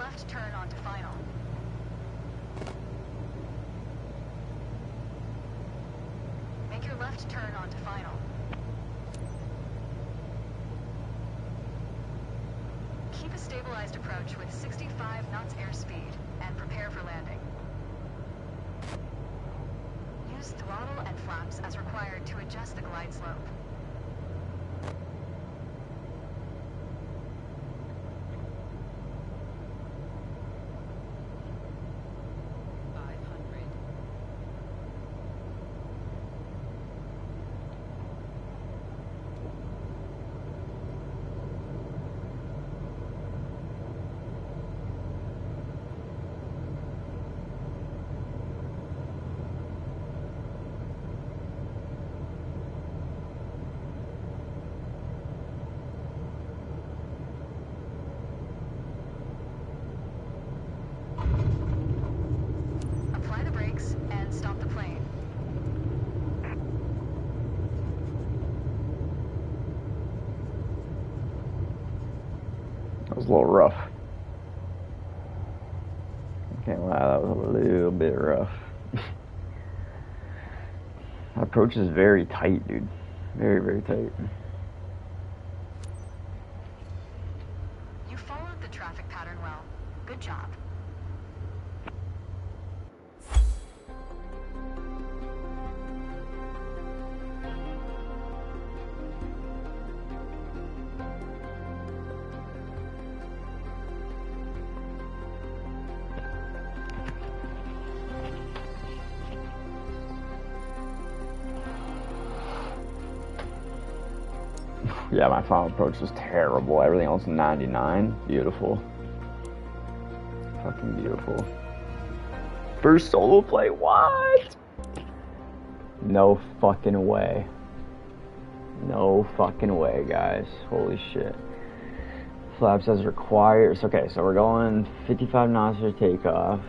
left turn onto final. Make your left turn onto final. Keep a stabilized approach with 65 knots airspeed and prepare for landing. Use throttle and flaps as required to adjust the glide slope. Apply the brakes and stop the plane. That was a little rough. Okay, wow, that was a little bit rough. That approach is very tight, dude. Very, very tight. You followed the traffic pattern well. Good job. Yeah, my final approach was terrible. Everything else 99. Beautiful. Fucking beautiful. First solo play, what? No fucking way. No fucking way, guys. Holy shit. Flaps as required. Okay, so we're going 55 knots for takeoff.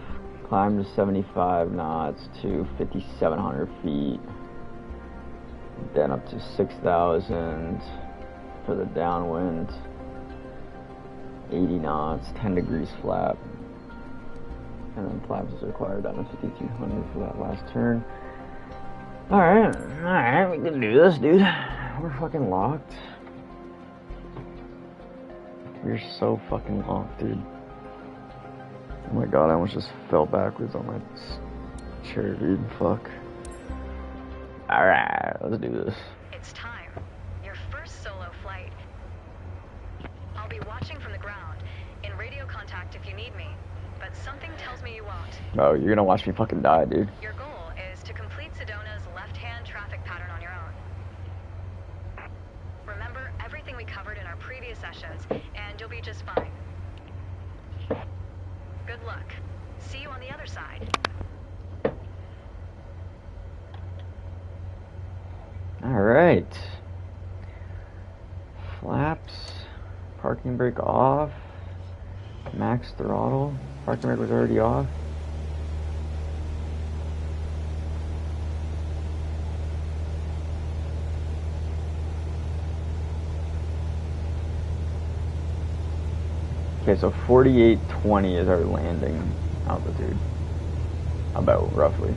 Climb to 75 knots to 5,700 feet. Then up to 6,000 for the downwind. 80 knots, 10 degrees flap. And then flaps is required down to 5,200 for that last turn. Alright, we can do this, dude. We're fucking locked. We're so fucking locked, dude. Oh my god, I almost just fell backwards on my chair, dude. Fuck. Alright, let's do this. It's time. Your first solo flight. I'll be watching from the ground, in radio contact if you need me, but something tells me you won't. Oh, you're gonna watch me fucking die, dude. Your goal is to complete Sedona's left-hand traffic pattern on your own. Remember everything we covered in our previous sessions, and you'll be just fine. Good luck. See you on the other side. Alright. Flaps. Parking brake off. Max throttle. Parking brake was already off. Okay, so 4820 is our landing altitude. About, roughly.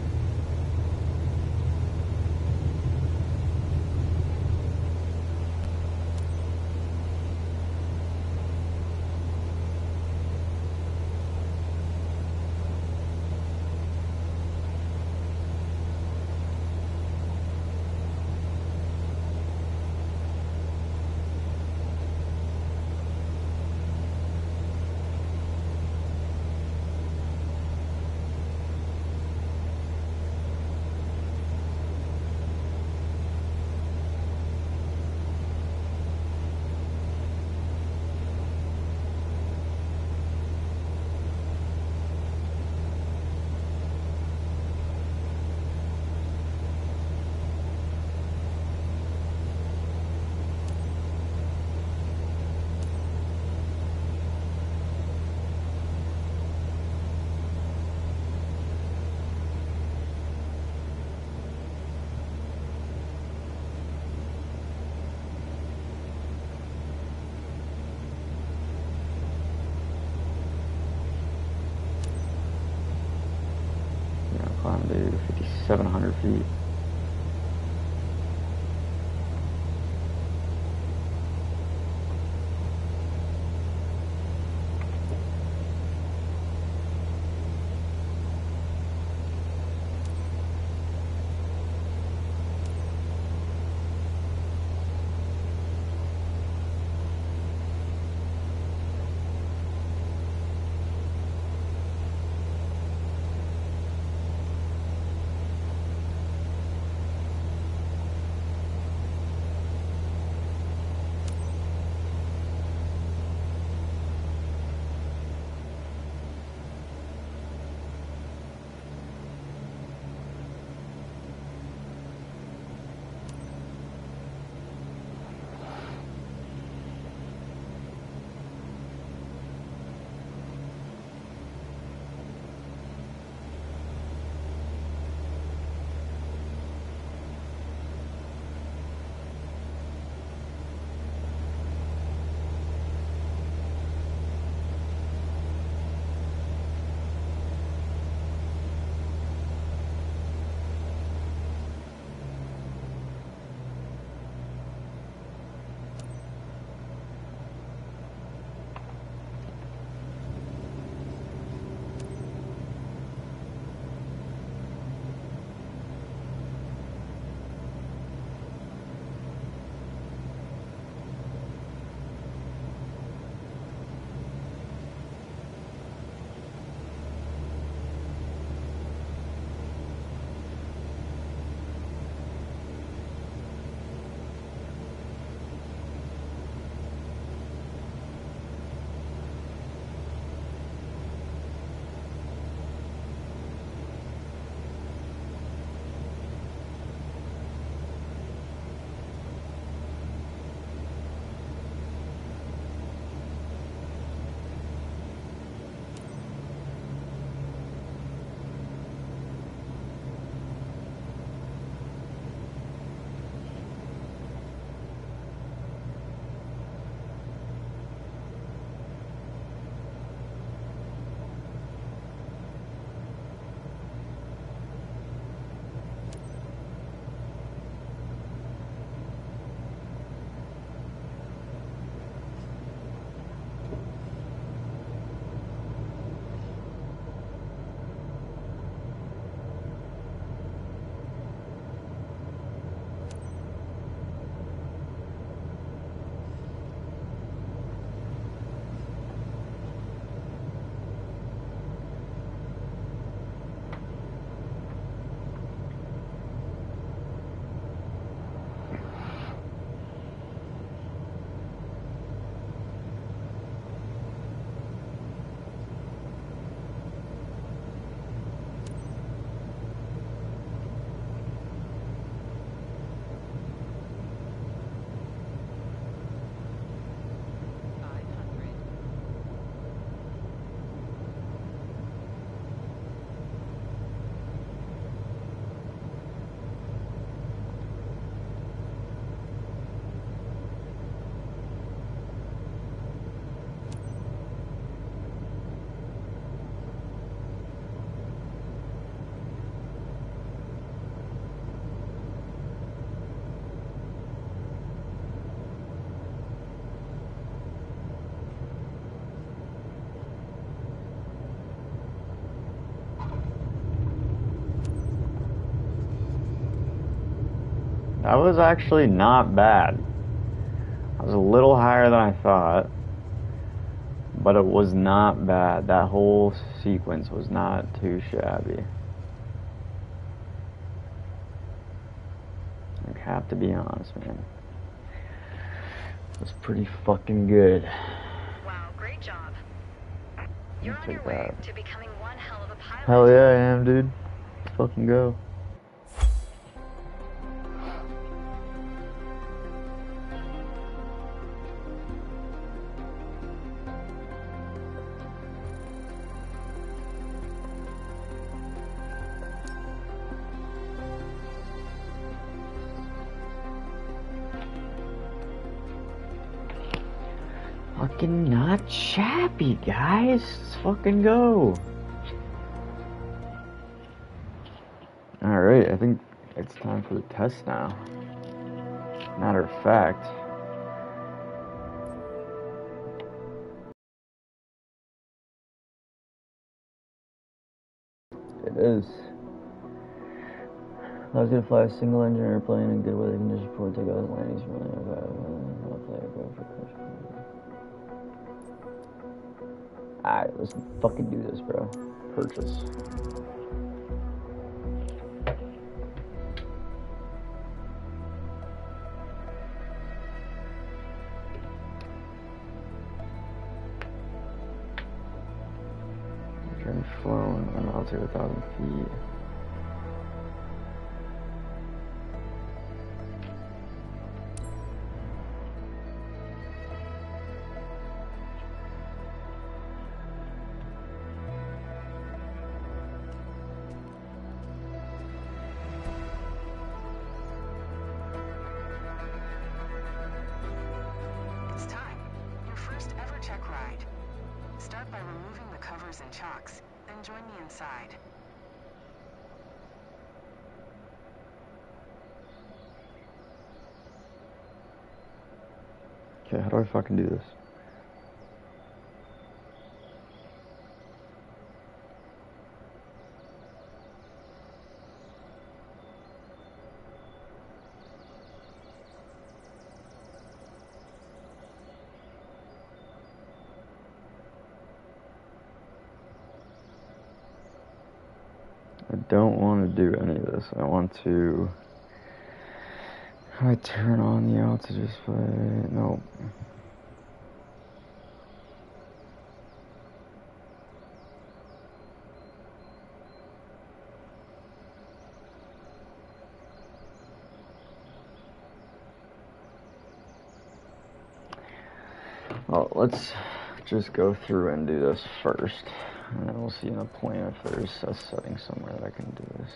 to 5,700 feet. That was actually not bad. I was a little higher than I thought, but it was not bad. That whole sequence was not too shabby. I have to be honest, man. It was pretty fucking good. Wow, great job. You're on your way to becoming one hell of a pilot. Hell yeah, I am, dude. Let's fucking go. Fucking not shabby, guys. Let's fucking go. Alright, I think it's time for the test now. Matter of fact, it is. I was gonna fly a single engine airplane in good weather conditions before takeoff and landing. Alright, let's fucking do this, bro. Purchase. Journey flown an altitude of 1,000 feet. It's time. Your first ever check ride. Start by removing the covers and chocks, then join me inside. Okay, how do I fucking do this? I don't want to do any of this. I want to... How do I turn on the altitude display? No. Well, let's just go through and do this first. And then we'll see in the plan if there's a setting somewhere that I can do this.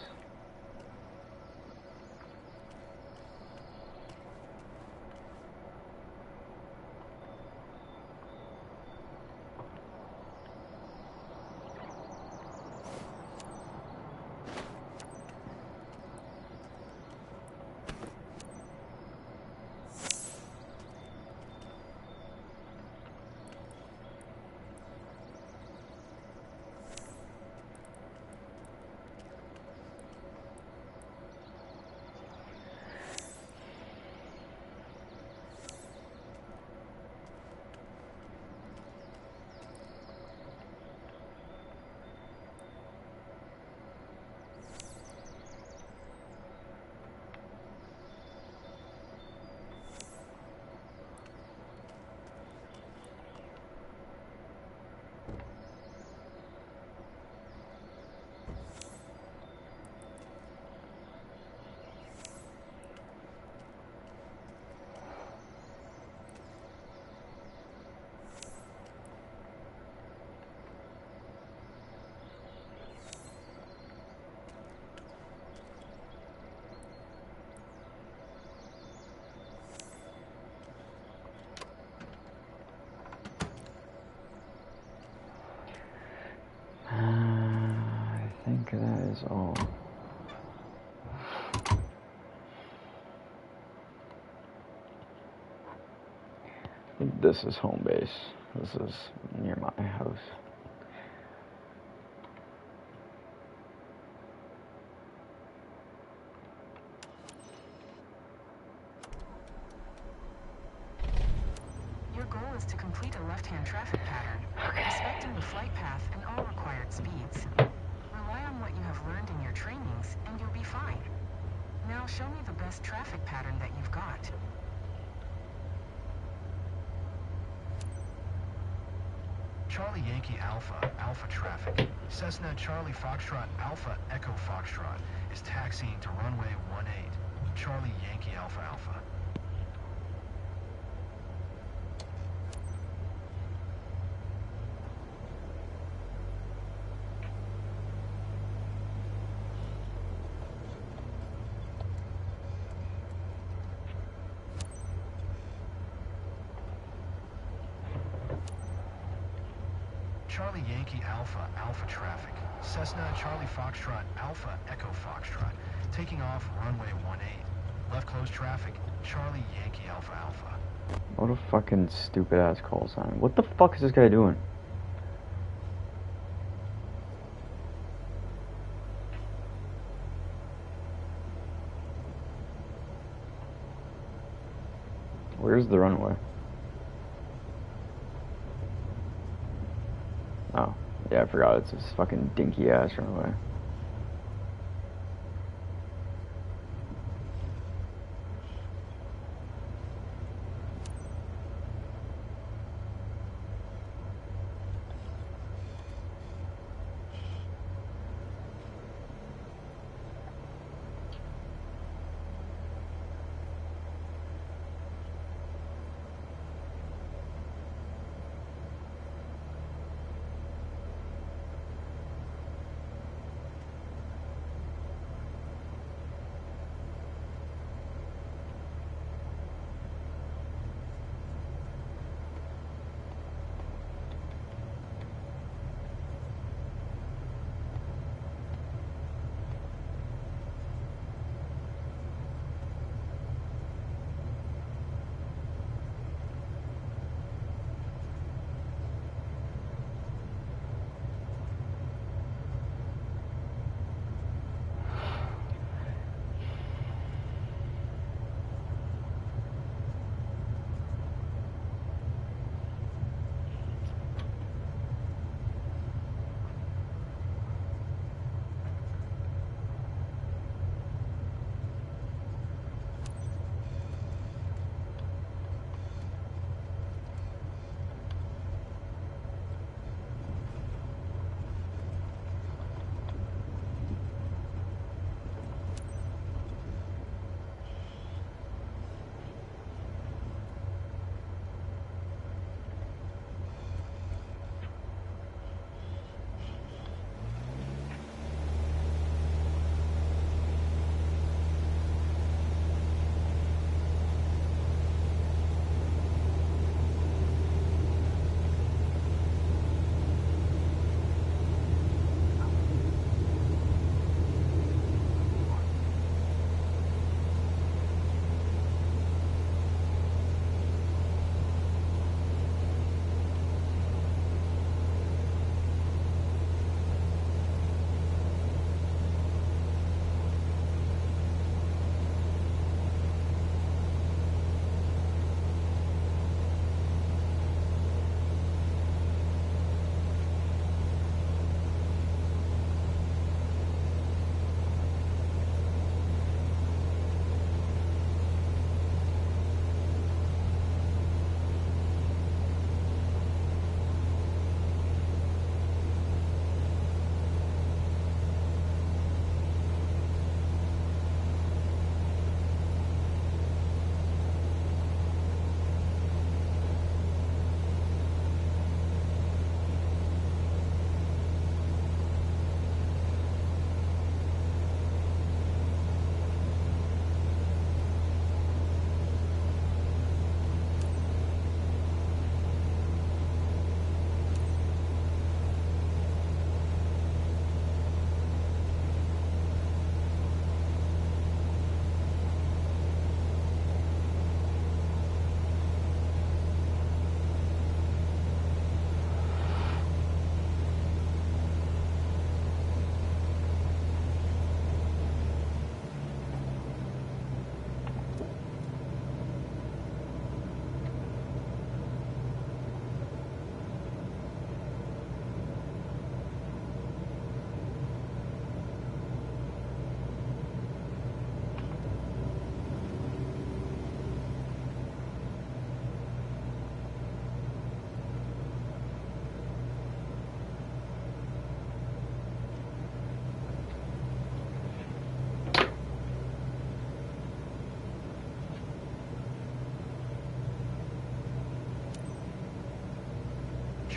I think that is all. I think this is home base. This is near my house. Your goal is to complete a left-hand traffic pattern, respecting the flight path and all required speeds. Rely on what you have learned in your trainings, and you'll be fine. Now show me the best traffic pattern that you've got. Charlie Yankee Alpha, Alpha traffic. Cessna Charlie Foxtrot Alpha Echo Foxtrot is taxiing to runway 18. Charlie Yankee Alpha Alpha. Charlie Yankee Alpha, Alpha traffic. Cessna Charlie Foxtrot, Alpha Echo Foxtrot. Taking off runway 18. Left close traffic, Charlie Yankee Alpha Alpha. What a fucking stupid ass call sign. What the fuck is this guy doing? Where's the runway? Oh, yeah, I forgot. It's this fucking dinky ass runway.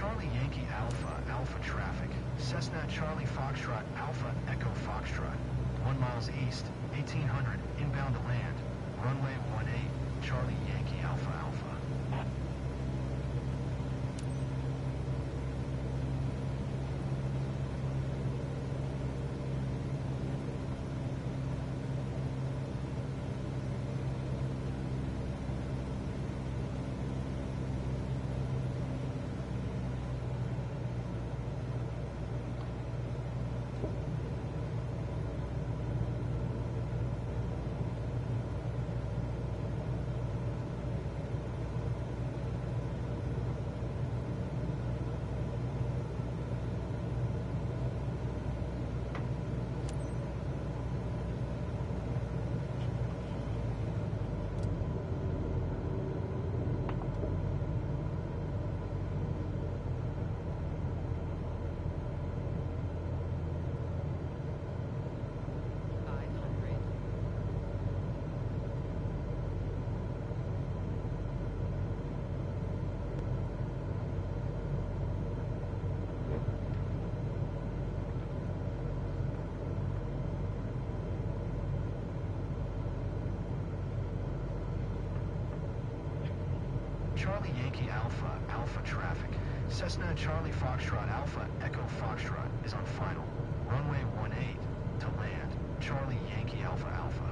Charlie Yankee Alpha, Alpha traffic. Cessna Charlie Foxtrot, Alpha Echo Foxtrot. 1 miles east, 1800, inbound to land. Runway 18, Charlie Yankee Alpha Alpha. Charlie Yankee Alpha, Alpha traffic. Cessna Charlie Foxtrot Alpha, Echo Foxtrot is on final. Runway 18 to land. Charlie Yankee Alpha Alpha.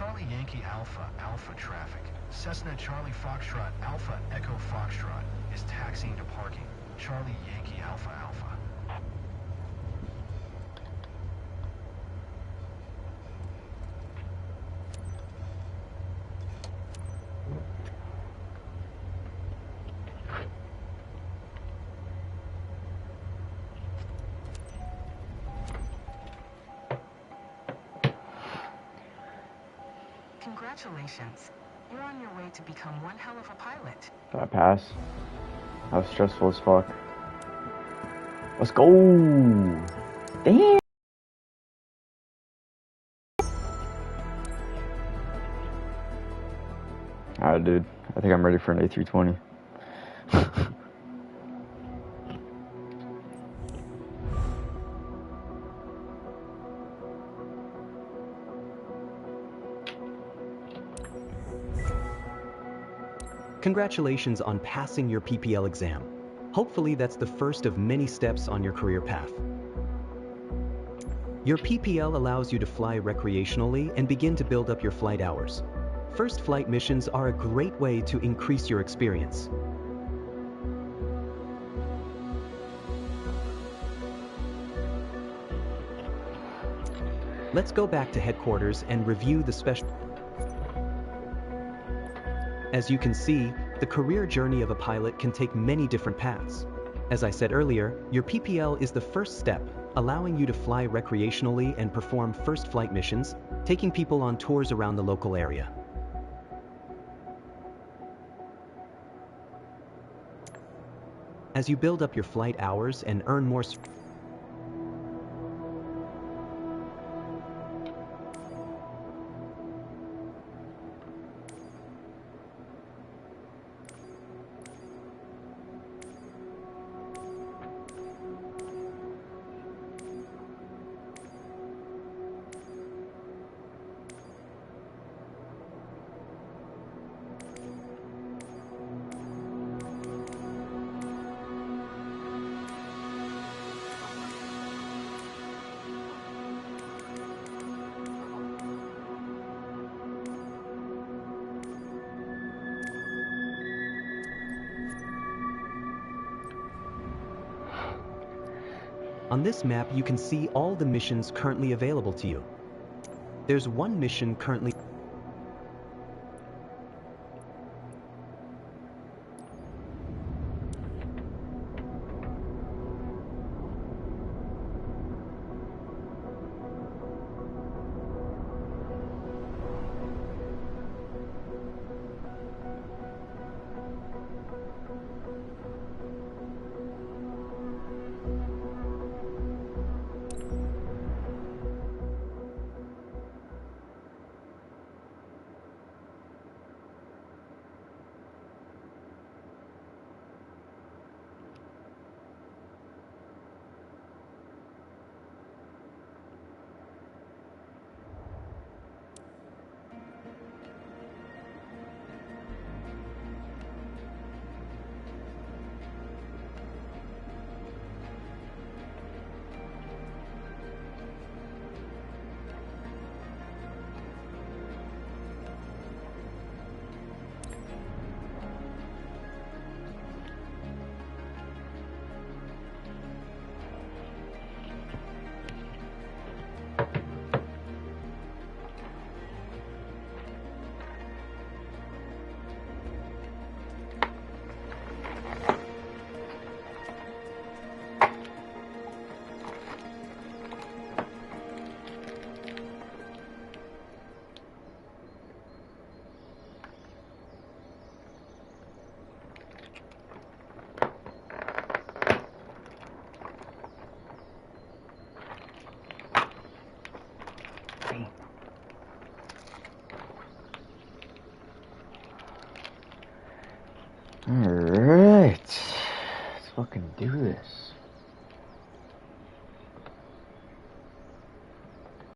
Charlie Yankee Alpha, Alpha traffic. Cessna Charlie Foxtrot Alpha, Echo Foxtrot is taxiing to parking. Charlie Yankee Alpha, Alpha. Congratulations. You're on your way to become one hell of a pilot. Did I pass? That was stressful as fuck. Let's go! Damn! Alright, dude. I think I'm ready for an A320. Congratulations on passing your PPL exam. Hopefully that's the first of many steps on your career path. Your PPL allows you to fly recreationally and begin to build up your flight hours. First flight missions are a great way to increase your experience. Let's go back to headquarters and review the special. As you can see, the career journey of a pilot can take many different paths. As I said earlier, your PPL is the first step, allowing you to fly recreationally and perform first flight missions, taking people on tours around the local area. As you build up your flight hours and earn more On this map, you can see all the missions currently available to you. There's one mission currently. Alright. Let's fucking do this.